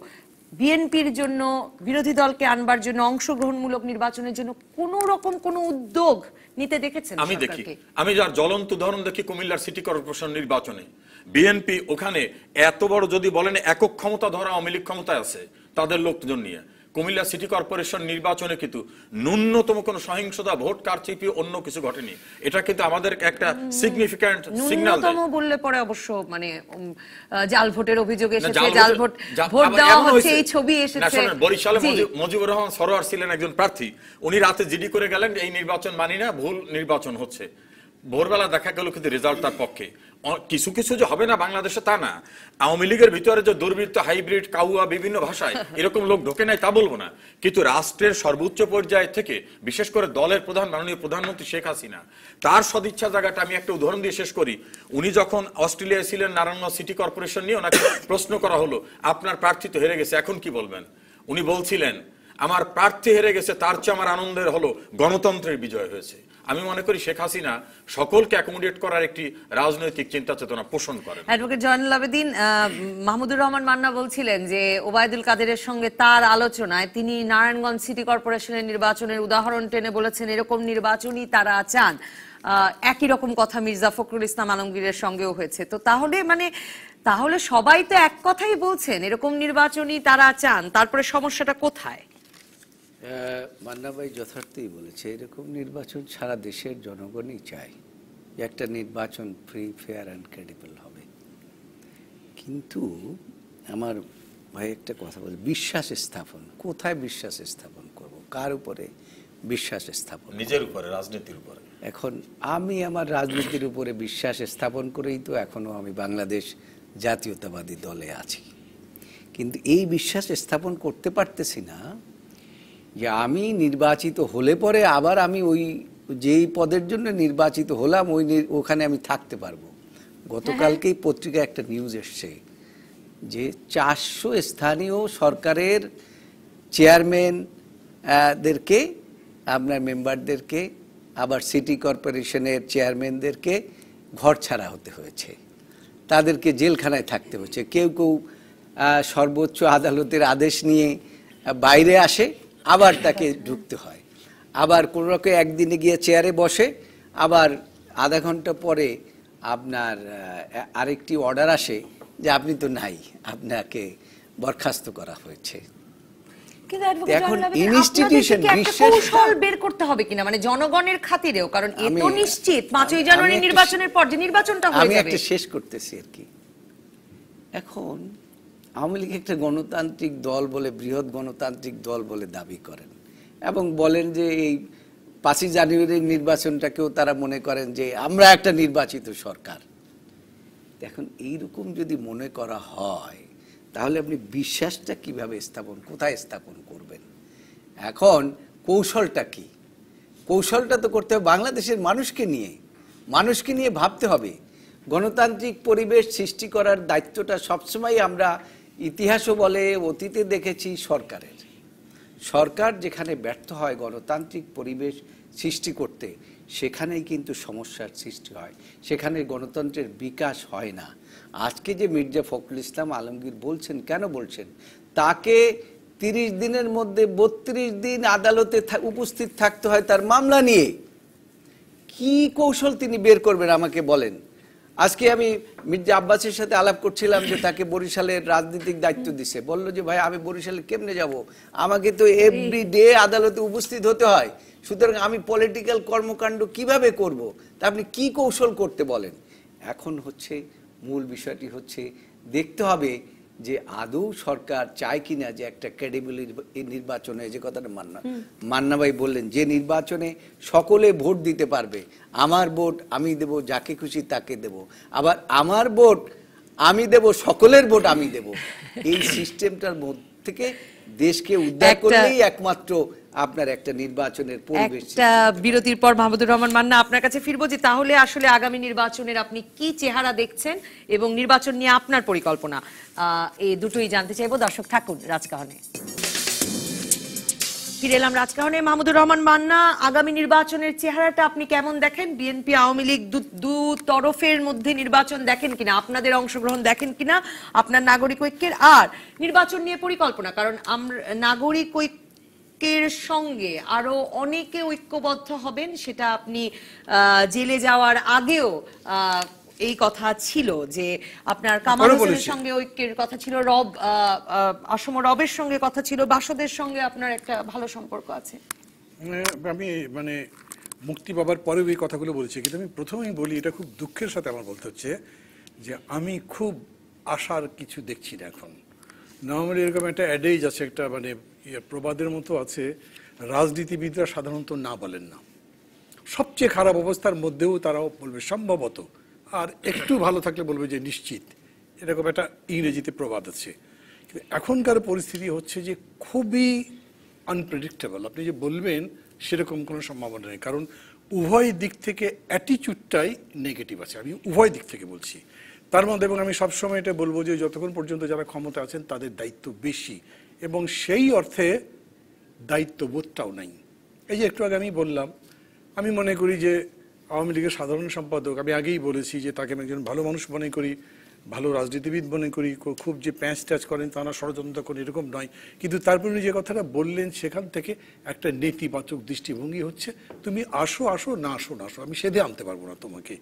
বিএনপির জন্য, বিরোধী দলকে আনবার জন্য, অংশগ্রহণমূলক নির্বাচনের জন্য কোন রকম কোন উদ্যোগ নিতে দেখেছেন? আমি দেখি, আমি যার জ্বলন্ত উদাহরণ দেখি কুমিল্লার সিটি কর্পোরেশন নির্বাচনে বিএনপি ওখানে এত বড়, যদি বলেন একক ক্ষমতা ধরা আওয়ামী লীগ ক্ষমতায় আছে তাদের লোকজন নিয়ে, কুমিল্লা সিটি কর্পোরেশন নির্বাচনে কিন্তু ন্যূনতম কোনো সহিংসতা, ভোট কারচুপি, অন্য কিছু ঘটেনি। এটা কিন্তু আমাদের একটা সিগনিফিক্যান্ট সিগন্যাল দেয়। ন্যূনতম বললে পরে অবশ্য মানে জাল ভোটের অভিযোগ এসেছে, জাল ভোট দেওয়া হচ্ছে, এই ছবি এসেছে। বরিশালে মুজিবুর রহমান সরোয়ার ছিলেন একজন প্রার্থী, উনি রাতে জিডি করে গেলেন এই নির্বাচন মানি না, ভুল নির্বাচন হচ্ছে। ভোরবেলা দেখা গেল কিন্তু রেজাল্ট তার পক্ষে। কিছু কিছু যে হবে না বাংলাদেশে তা না। আওয়ামী লীগের ভিতরে যে দুর্বৃত্ত, হাইব্রিড, কাউয়া, বিভিন্ন ভাষায় এরকম লোক ঢোকে নাই তা বলবো না, কিন্তু রাষ্ট্রের সর্বোচ্চ পর্যায় থেকে, বিশেষ করে দলের প্রধান মাননীয় প্রধানমন্ত্রী শেখ হাসিনা, তার সদিচ্ছা জায়গাটা আমি একটা উদাহরণ দিয়ে শেষ করি। উনি যখন অস্ট্রেলিয়ায় ছিলেন, নারায়ণগঞ্জ সিটি কর্পোরেশন নিয়ে ওনাকে প্রশ্ন করা হলো, আপনার প্রার্থী তো হেরে গেছে, এখন কি বলবেন? উনি বলছিলেন, আমার প্রার্থী হেরে গেছে, তার চেয়ে আমার আনন্দের হলো গণতন্ত্রের বিজয় হয়েছে। আমি মনে করি শেখ হাসিনা সকলকে অ্যাকোমোডেট করার একটি রাজনৈতিক চিন্তা চেতনা পোষণ করেন। অ্যাডভোকেট জয়নুল আবেদিন, মাহমুদুর রহমান মান্না বলছিলেন যে ওবায়দুল কাদেরের সঙ্গে তার আলোচনায় তিনি নারায়ণগঞ্জ সিটি কর্পোরেশনের নির্বাচনের উদাহরণ টেনে বলেছেন এরকম নির্বাচনই তারা চান। একই রকম কথা মির্জা ফখরুল ইসলাম আলমগীরের সঙ্গেও হয়েছে। তো তাহলে সবাই তো এক কথাই বলছেন এরকম নির্বাচনই তারা চান, তারপরে সমস্যাটা কোথায়? মান্না ভাই যথার্থই বলেছে, এরকম নির্বাচন সারা দেশের জনগণই চায়, একটা নির্বাচন ফ্রি, ফেয়ার অ্যান্ড ক্রেডিবল হবে। কিন্তু আমার ভাই একটা কথা বলে, বিশ্বাস স্থাপন, কোথায় বিশ্বাস স্থাপন করব, কার উপরে বিশ্বাস স্থাপন? নিজের উপরে, রাজনীতির উপরে। এখন আমি আমার রাজনীতির উপরে বিশ্বাস স্থাপন করেই তো এখনো আমি বাংলাদেশ জাতীয়তাবাদী দলে আছি, কিন্তু এই বিশ্বাস স্থাপন করতে পারতেছি না যে আমি নির্বাচিত হলে পরে আবার আমি ওই যেই পদের জন্য নির্বাচিত হলাম ওখানে আমি থাকতে পারবো। গতকালকেই পত্রিকায় একটা নিউজ এসছে যে 400 স্থানীয় সরকারের চেয়ারম্যান দেরকে, আপনার মেম্বারদেরকে, আবার সিটি কর্পোরেশনের চেয়ারম্যানদেরকে ঘর ছাড়া হতে হয়েছে, তাদেরকে জেলখানায় থাকতে হয়েছে। কেউ কেউ সর্বোচ্চ আদালতের আদেশ নিয়ে বাইরে আসে, আবার তাকে ঢুকতে হয়। আবার কোনো রকম একদিনে গিয়ে চেয়ারে বসে, আবার আধা ঘন্টা পরে আপনার আরেকটি অর্ডার আসে যে আপনি তো নাই, আপনাকে বরখাস্ত করা হয়েছে। কিন্তু অ্যাডভোকেট এখন জয়নুল আবেদিন, ইনস্টিটিউশন আপনাদের থেকে একটা কৌশল বের করতে হবে কিনা, মানে জনগণের খাতিরেও, কারণ এ তো নিশ্চিত 5ই জানুয়ারি নির্বাচনের পর যে নির্বাচনটা হয়ে আমি যাবে। একটা শেষ করতেছি আর কি। এখন আওয়ামী লীগ একটা গণতান্ত্রিক দল বলে, বৃহৎ গণতান্ত্রিক দল বলে দাবি করেন এবং বলেন যে এই 5ই জানুয়ারির নির্বাচনটাকেও তারা মনে করেন যে আমরা একটা নির্বাচিত সরকার। এখন এইরকম যদি মনে করা হয় তাহলে আপনি বিশ্বাসটা কিভাবে কোথায় স্থাপন করবেন? এখন কৌশলটা কি? কৌশলটা তো করতে হবে বাংলাদেশের মানুষকে নিয়ে ভাবতে হবে। গণতান্ত্রিক পরিবেশ সৃষ্টি করার দায়িত্বটা সবসময় আমরা ইতিহাসও বলে, অতীতে দেখেছি সরকারের। সরকার যেখানে ব্যর্থ হয় গণতান্ত্রিক পরিবেশ সৃষ্টি করতে, সেখানেই কিন্তু সমস্যার সৃষ্টি হয়, সেখানে গণতন্ত্রের বিকাশ হয় না। আজকে যে মির্জা ফখরুল ইসলাম আলমগীর বলছেন, কেন বলছেন? তাকে 30 দিনের মধ্যে 32 দিন আদালতে উপস্থিত থাকতে হয় তার মামলা নিয়ে। কি কৌশল তিনি বের করবেন আমাকে বলেন। আজকে আমি মির্জা আব্বাসের সাথে আলাপ করছিলাম যে তাকে বরিশালের রাজনৈতিক দায়িত্ব দিছে। বলল যে ভাই আমি বরিশালে কেমনে যাব, আমাকে তো এভরিডে আদালতে উপস্থিত হতে হয়, সুতরাং আমি পলিটিক্যাল কর্মকাণ্ড কিভাবে করব? তা আপনি কি কৌশল করতে বলেন? এখন হচ্ছে মূল বিষয়টি হচ্ছে দেখতে হবে যে আদৌ সরকার চায় কিনা যে একটা ক্রেডিবল নির্বাচনে, যে কথাটা মান্না ভাই বললেন, যে নির্বাচনে সকলে ভোট দিতে পারবে। আমার ভোট আমি দেব, যাকে খুশি তাকে দেব, আবার আমার ভোট আমি দেব, সকলের ভোট আমি দেব। এই সিস্টেমটার মধ্যে থেকে দেশকে উদ্ধার করলেই একমাত্র আপনার একটা নির্বাচনের পরিবেশ। একটা বিরতির পর মাহমুদুর রহমান মান্না, আপনার কাছে ফিরবো যে তাহলে আসলে আগামী নির্বাচনের আপনি কি চেহারা দেখছেন এবং নির্বাচন নিয়ে আপনার পরিকল্পনা, এই দুটোই জানতে চাইবো। দর্শক থাকুন রাজকাহনে। ফিরে এলাম রাজকাহনে। মাহমুদুর রহমান মান্না, আগামী নির্বাচনের চেহারাটা আপনি কেমন দেখেন? বিএনপি আওয়ামী লীগ দু তরফের মধ্যে নির্বাচন দেখেন কিনা, আপনাদের অংশগ্রহণ দেখেন কিনা, আপনার নাগরিক ঐক্যের আর নির্বাচন নিয়ে পরিকল্পনা? কারণ আমরা নাগরিক ঐক্যের সঙ্গে আরো অনেকে ঐক্যবদ্ধ হবেন, সেটা আপনি জেলে যাওয়ার আগেও এই কথা ছিল যে আপনার কামাল হোসেনের সঙ্গে ঐক্যের কথা ছিল, আসম রবের সঙ্গে কথা ছিল, বাসদের সঙ্গে আপনার একটা ভালো সম্পর্ক আছে। আমি মানে মুক্তি পাবার পরেও এই কথাগুলো বলছি, কিন্তু আমি প্রথমেই বলি এটা খুব দুঃখের সাথে আমার বলতে হচ্ছে যে আমি খুব আশার কিছু দেখছি না এখন। নর্মালি এরকম একটা অ্যাডেজ আছে, একটা মানে প্রবাদের মতো আছে, রাজনীতিবিদরা সাধারণত না বলেন না। সবচেয়ে খারাপ অবস্থার মধ্যেও তারাও বলবে সম্ভবত, আর একটু ভালো থাকলে বলবে যে নিশ্চিত। এরকম একটা ইংরেজিতে প্রবাদ আছে। কিন্তু এখনকার পরিস্থিতি হচ্ছে যে খুবই আনপ্রেডিক্টেবল। আপনি যে বলবেন সেরকম কোনো সম্ভাবনা নেই, কারণ উভয় দিক থেকে অ্যাটিচিউডটাই নেগেটিভ আছে। আমি উভয় দিক থেকে বলছি তার মধ্যে, এবং আমি সবসময় এটা বলবো যে যতক্ষণ পর্যন্ত যারা ক্ষমতা আছেন তাদের দায়িত্ব বেশি, এবং সেই অর্থে দায়িত্ববোধটাও নাই। এই যে একটু আগে আমি বললাম, আমি মনে করি যে আওয়ামী লীগের সাধারণ সম্পাদক, আমি আগেই বলেছি যে তাকে আমি একজন ভালো মানুষ মনে করি, ভালো রাজনীতিবিদ মনে করি, খুব যে প্যাঁচ ট্যাচ করেন তা না, ষড়যন্ত্র করেন এরকম নয়। কিন্তু তারপরে যে কথাটা বললেন সেখান থেকে একটা নেতিবাচক দৃষ্টিভঙ্গি হচ্ছে, তুমি আসো আসো, না আসো না আসো, আমি সেধে আনতে পারবো না তোমাকে।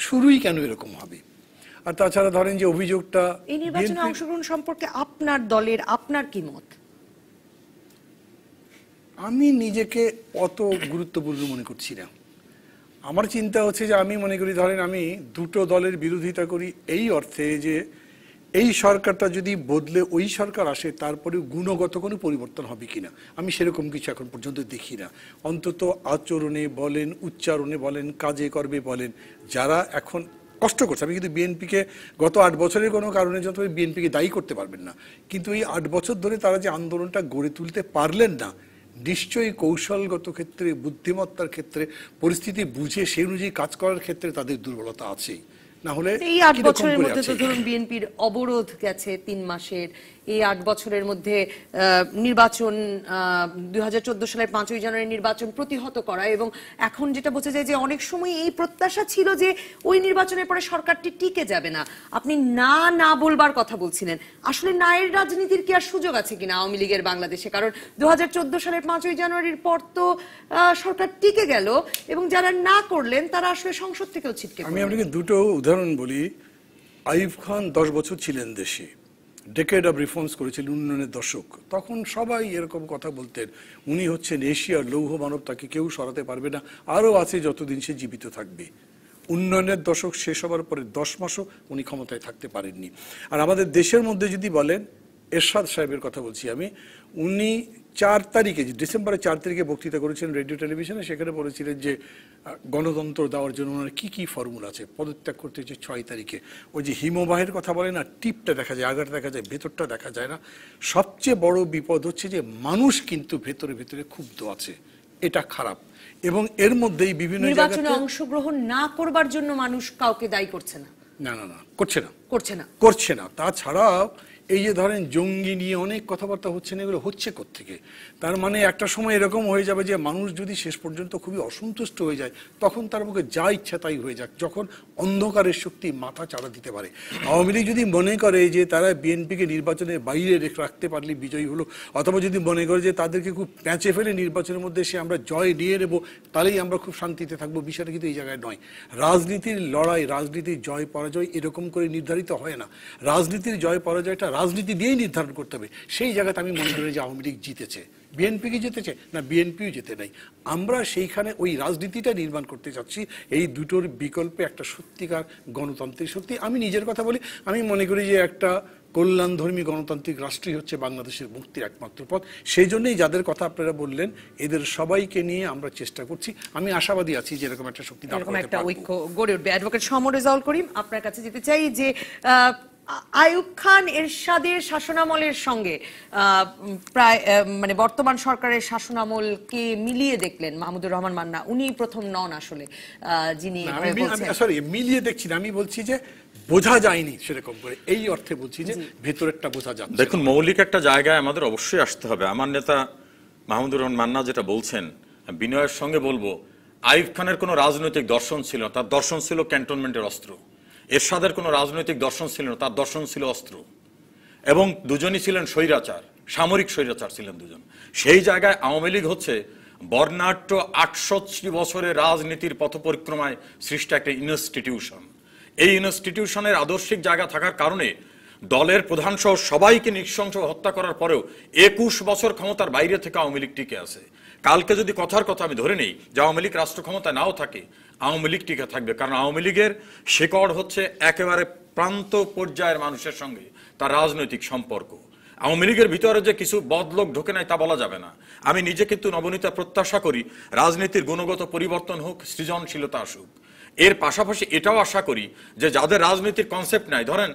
শুরুই কেন এরকম হবে? আর তাছাড়া ধরেন যে অভিযোগটা এই নির্বাচনে অংশগ্রহণ সম্পর্কে আপনার দলের আপনার কি মত? আমি নিজেকে অত গুরুত্বপূর্ণ মনে করছি না। আমার চিন্তা হচ্ছে যে আমি মনে করি, ধরেন আমি দুটো দলের বিরোধিতা করি এই অর্থে যে এই সরকারটা যদি বদলে ওই সরকার আসে তারপরে গুণগত কোনো পরিবর্তন হবে কিনা, আমি সেরকম কিছু এখন পর্যন্ত দেখি না। অন্তত আচরণে বলেন, উচ্চারণে বলেন, কাজে কর্মে বলেন, যারা এখন কষ্ট করছে। আমি কিন্তু বিএনপিকে গত 8 বছরের কোনো কারণে যত বিএনপিকে দায়ী করতে পারবেন না, কিন্তু এই 8 বছর ধরে তারা যে আন্দোলনটা গড়ে তুলতে পারলেন না, নিশ্চয়ই কৌশলগত ক্ষেত্রে, বুদ্ধিমত্তার ক্ষেত্রে, পরিস্থিতি বুঝে সেই অনুযায়ী কাজ করার ক্ষেত্রে তাদের দুর্বলতা আছেই। না হলে এই 8 কিরকম বছরের করে মধ্যে তো আছে? ধরুন বিএনপির অবরোধ গেছে 3 মাসের, এই 8 বছরের মধ্যে নির্বাচন 2014 সালের 5ই জানুয়ারি নির্বাচন প্রতিহত করা, এবং এখন যেটা বোঝা যায় যে অনেক সময় এই প্রত্যাশা ছিল যে ওই নির্বাচনের পরে সরকারটি টিকে যাবে না। আপনি না না বলবার কথা বলছিলেন, আসলে নায়ের রাজনীতির কি আর সুযোগ আছে কিনা আওয়ামী লীগের বাংলাদেশে? কারণ 2014 সালের 5ই জানুয়ারির পর তো সরকার টিকে গেল, এবং যারা না করলেন তারা আসলে সংসদ থেকেও ছিটকে আমি পড়লেন। আপনাকে দুটো উদাহরণ বলি। আইয়ুব খান 10 বছর ছিলেন দেশে, ডেকেড অফ রিফর্মস করেছিলেন, উন্নয়নের দশক। তখন সবাই এরকম কথা বলতেন, উনি হচ্ছেন এশিয়ার লৌহ মানব, তাকে কেউ সরাতে পারবে না, আরও আছে যতদিন সে জীবিত থাকবে। উন্নয়নের দশক শেষ হবার পরে 10 মাসও উনি ক্ষমতায় থাকতে পারেননি। আর আমাদের দেশের মধ্যে যদি বলেন, এরশাদ সাহেবের কথা বলছি আমি, উনি 4 তারিখে, ডিসেম্বরের 4 তারিখে বক্তৃতা করেছেন রেডিও টেলিভিশনে। সেখানে বলেছিলেন যে গণতন্ত্র দেওয়ার জন্য ওনার কী কী ফর্মুলা আছে। পদত্যাগ করতে হচ্ছে 6 তারিখে। ওই যে হিমবাহের কথা বলে না, টিপটা দেখা যায়, আগাটা দেখা যায়, ভেতরটা দেখা যায় না। সবচেয়ে বড় বিপদ হচ্ছে যে মানুষ কিন্তু ভেতরে ভেতরে ক্ষুব্ধ আছে, এটা খারাপ। এবং এর মধ্যেই বিভিন্ন নির্বাচনে জায়গাতে অংশগ্রহণ না করবার জন্য মানুষ কাউকে দায়ী করছে না, না না না করছে না, করছে না। তাছাড়াও এই যে ধরেন জঙ্গি নিয়ে অনেক কথাবার্তা হচ্ছে না, এগুলো হচ্ছে কোত্থেকে? তার মানে একটা সময় এরকম হয়ে যাবে যে মানুষ যদি শেষ পর্যন্ত খুবই অসন্তুষ্ট হয়ে যায়, তখন তার মুখে যা ইচ্ছা তাই হয়ে যাক, যখন অন্ধকারের শক্তি মাথা চাড়া দিতে পারে। আওয়ামী লীগ যদি মনে করে যে তারা বিএনপিকে নির্বাচনের বাইরে রাখতে পারলে বিজয়ী হলো, অথবা যদি মনে করে যে তাদেরকে খুব প্যাঁচে ফেলে নির্বাচনের মধ্যে এসে আমরা জয় নিয়ে নেব, তাহলেই আমরা খুব শান্তিতে থাকবো, বিষয়টা কিন্তু এই জায়গায় নয়। রাজনীতির লড়াই, রাজনীতির জয় পরাজয় এরকম করে নির্ধারিত হয় না। রাজনীতির জয় পরাজয়টা রাজনীতি দিয়েই নির্ধারণ করতে হবে। সেই জায়গাতে আমি মনে করি যে আওয়ামী লীগ জিতেছে। বিএনপি কি জিতেছে? না, বিএনপিও জিতে নাই। আমরা সেইখানে ওই রাজনীতিটা নির্মাণ করতে চাচ্ছি। এই দুটোর বিকল্পে একটা সত্যিকার গণতান্ত্রিক শক্তি। আমি নিজের কথা বলি, আমি মনে করি যে একটা কল্যাণধর্মী গণতান্ত্রিক রাষ্ট্রই হচ্ছে বাংলাদেশের মুক্তির একমাত্র পথ। সেই জন্যই যাদের কথা আপনারা বললেন, এদের সবাইকে নিয়ে আমরা চেষ্টা করছি। আমি আশাবাদী আছি যে এরকম একটা শক্তি এরকম একটা ঐক্য গড়ে উঠবে। অ্যাডভোকেট সমর রেজাউল করিম, আপনার কাছে যেতে চাই যে আইয়ুব খান এরশাদের শাসনামলের সঙ্গে প্রায় মানে বর্তমান সরকারের শাসনামলকে মিলিয়ে দেখলেন মাহমুদুর রহমান মান্না, উনি প্রথম নন আসলে যিনি সরি মিলিয়ে দেখছি না, আমি বলছি যে বোঝা যায়নি সেরকম করে, এই অর্থে বলছি যে ভেতরেরটা বোঝা যাচ্ছে। দেখুন, মৌলিক একটা জায়গায় আমাদের অবশ্যই আসতে হবে। আমার নেতা মাহমুদুর রহমান মান্না যেটা বলছেন, বিনয়ের সঙ্গে বলবো, আইয়ুব খানের কোনো রাজনৈতিক দর্শন ছিল না, তার দর্শন ছিল ক্যান্টনমেন্টের অস্ত্র। এরশাদের কোনো রাজনৈতিক দর্শন ছিল না, তার দর্শন ছিল অস্ত্র। এবং দুজনই ছিলেন স্বৈরাচার, সামরিক স্বৈরাচার ছিলেন দুজন। সেই জায়গায় আওয়ামী লীগ হচ্ছে বর্ণাঢ্য 68 বছরের রাজনীতির পথ পরিক্রমায় সৃষ্ট একটা ইনস্টিটিউশন। এই ইনস্টিটিউশনের আদর্শিক জায়গা থাকার কারণে দলের প্রধান সহ সবাইকে নৃশংস হত্যা করার পরেও 21 বছর ক্ষমতার বাইরে থেকে আওয়ামী লীগ টিকে আছে। কালকে যদি কথার কথা আমি ধরে নেই যে আওয়ামী লীগ রাষ্ট্র ক্ষমতায় নাও থাকে, আওয়ামী লীগ টিকে থাকবে। কারণ আওয়ামী লীগের শিকড় হচ্ছে একেবারে প্রান্ত পর্যায়ের মানুষের সঙ্গে তার রাজনৈতিক সম্পর্ক। আওয়ামী লীগের ভিতরে যে কিছু বদলোক ঢোকে নাই তা বলা যাবে না। আমি নিজে কিন্তু নবনীতা প্রত্যাশা করি রাজনীতির গুণগত পরিবর্তন হোক, সৃজনশীলতা আসুক। এর পাশাপাশি এটাও আশা করি যে যাদের রাজনীতির কনসেপ্ট নাই, ধরেন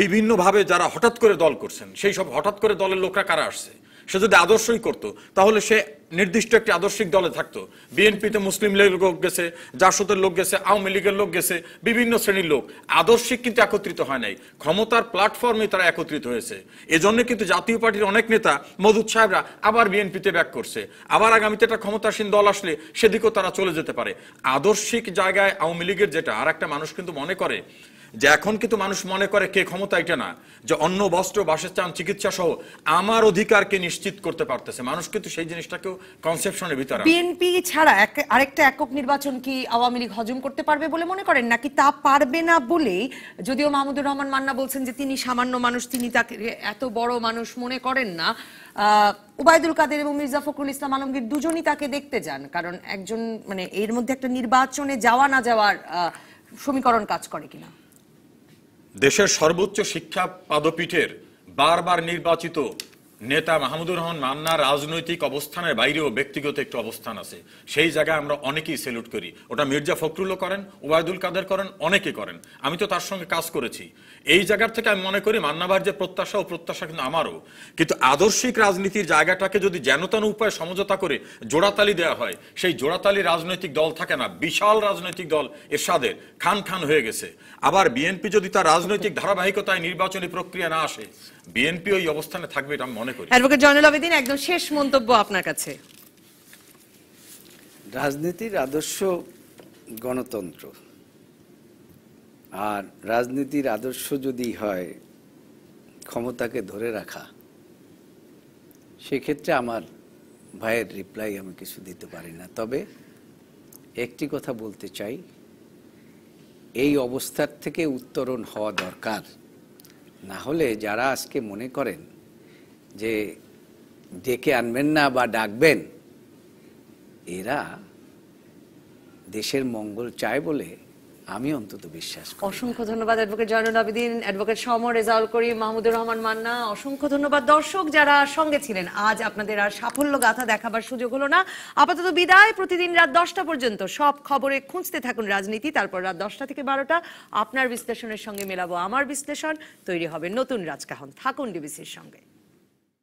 বিভিন্নভাবে যারা হঠাৎ করে দল করছেন, সেই সব হঠাৎ করে দলের লোকরা কারা আসছে, সে যদি আদর্শই করতো তাহলে সে নির্দিষ্ট একটি আদর্শিক দলে থাকতো। বিএনপিতে মুসলিম লীগের লোক গেছে, জাসদের লোক গেছে, আওয়ামী লীগের লোক গেছে, বিভিন্ন শ্রেণীর লোক। আদর্শিক কিন্তু একত্রিত হয় নাই, ক্ষমতার প্ল্যাটফর্মে তারা একত্রিত হয়েছে। এজন্য কিন্তু জাতীয় পার্টির অনেক নেতা মওদুদ সাহেবরা আবার বিএনপিতে ব্যাক করছে, আবার আগামীতে একটা ক্ষমতাসীন দল আসলে সেদিকেও তারা চলে যেতে পারে। আদর্শিক জায়গায় আওয়ামী লীগের যেটা, আর একটা মানুষ কিন্তু মনে করে যে এখন কিন্তু মানুষ মনে করে কে ক্ষমতা এটা না, যে অন্ন বস্ত্র বাসস্থান চিকিৎসা সহ আমার অধিকারকে নিশ্চিত করতে পারতেছে। মানুষ কিন্তু সেই জিনিসটাকেও কনসেপশনের ভিতরে। বিএনপি ছাড়া আরেকটা একক নির্বাচন কি আওয়ামী লীগ হজম করতে পারবে বলে মনে করেন, নাকি তা পারবে না বলেই, যদিও মাহমুদুর রহমান মান্না বলছেন যে তিনি সামান্য মানুষ, তিনি তাকে এত বড় মানুষ মনে করেন না, ওবায়দুল কাদের এবং মির্জা ফখরুল ইসলাম আলমগীর দুজনই তাকে দেখতে যান, কারণ একজন মানে এর মধ্যে একটা নির্বাচনে যাওয়া না যাওয়ার সমীকরণ কাজ করে কিনা? দেশের সর্বোচ্চ শিক্ষা পাদপীঠের বারবার নির্বাচিত নেতা মাহমুদুর রহমান মান্নার রাজনৈতিক অবস্থানের বাইরেও ব্যক্তিগত একটু অবস্থান আছে, সেই জায়গায় আমরা অনেকেই সেলুট করি। ওটা মির্জা ফখরুলও করেন, ওবায়দুল কাদের করেন, অনেকে করেন। আমি তো তার সঙ্গে কাজ করেছি। এই জায়গার থেকে আমি মনে করি মান্না ভাইয়ের যে প্রত্যাশা, ও প্রত্যাশা কিন্তু আমারও। কিন্তু আদর্শিক রাজনীতির জায়গাটাকে যদি যেনতেন উপায়ে সমঝোতা করে জোড়াতালি দেওয়া হয়, সেই জোড়াতালি রাজনৈতিক দল থাকে না। বিশাল রাজনৈতিক দল এরশাদের খান খান হয়ে গেছে। আবার বিএনপি যদি তার রাজনৈতিক ধারাবাহিকতায় নির্বাচনী প্রক্রিয়া না আসে, বিএনপি ওই অবস্থানে থাকবে, এটা আমি মনে করি। অ্যাডভোকেট জয়নুল আবেদিন, একদম শেষ মন্তব্য আপনার কাছে। রাজনীতির আদর্শ গণতন্ত্র, আর রাজনীতির আদর্শ যদি হয় ক্ষমতাকে ধরে রাখা, সেক্ষেত্রে আমার ভাইয়ের রিপ্লাই আমি কিছু দিতে পারি না। তবে একটি কথা বলতে চাই, এই অবস্থার থেকে উত্তরণ হওয়া দরকার। না হলে যারা আজকে মনে করেন যে ডেকে আনবেন না বা ডাকবেন, এরা দেশের মঙ্গল চায় বলে আমি অন্তত বিশ্বাস করি। অসংখ্য ধন্যবাদ অ্যাডভোকেট জয়নুল আবেদিন, অ্যাডভোকেট সমর রেজাউল করিম, মাহমুদুর রহমান মান্না। অসংখ্য ধন্যবাদ দর্শক যারা সঙ্গে ছিলেন। আজ আপনাদের আর সাফল্য গাথা দেখাবার সুযোগ হলো না। আপাতত বিদায়। প্রতিদিন রাত 10টা পর্যন্ত সব খবরে খুঁজতে থাকুন রাজনীতি। তারপর রাত 10টা থেকে 12টা আপনার বিশ্লেষণের সঙ্গে মেলাবো আমার বিশ্লেষণ। তৈরি হবে নতুন রাজকাহন। থাকুন ডিবিসির সঙ্গে।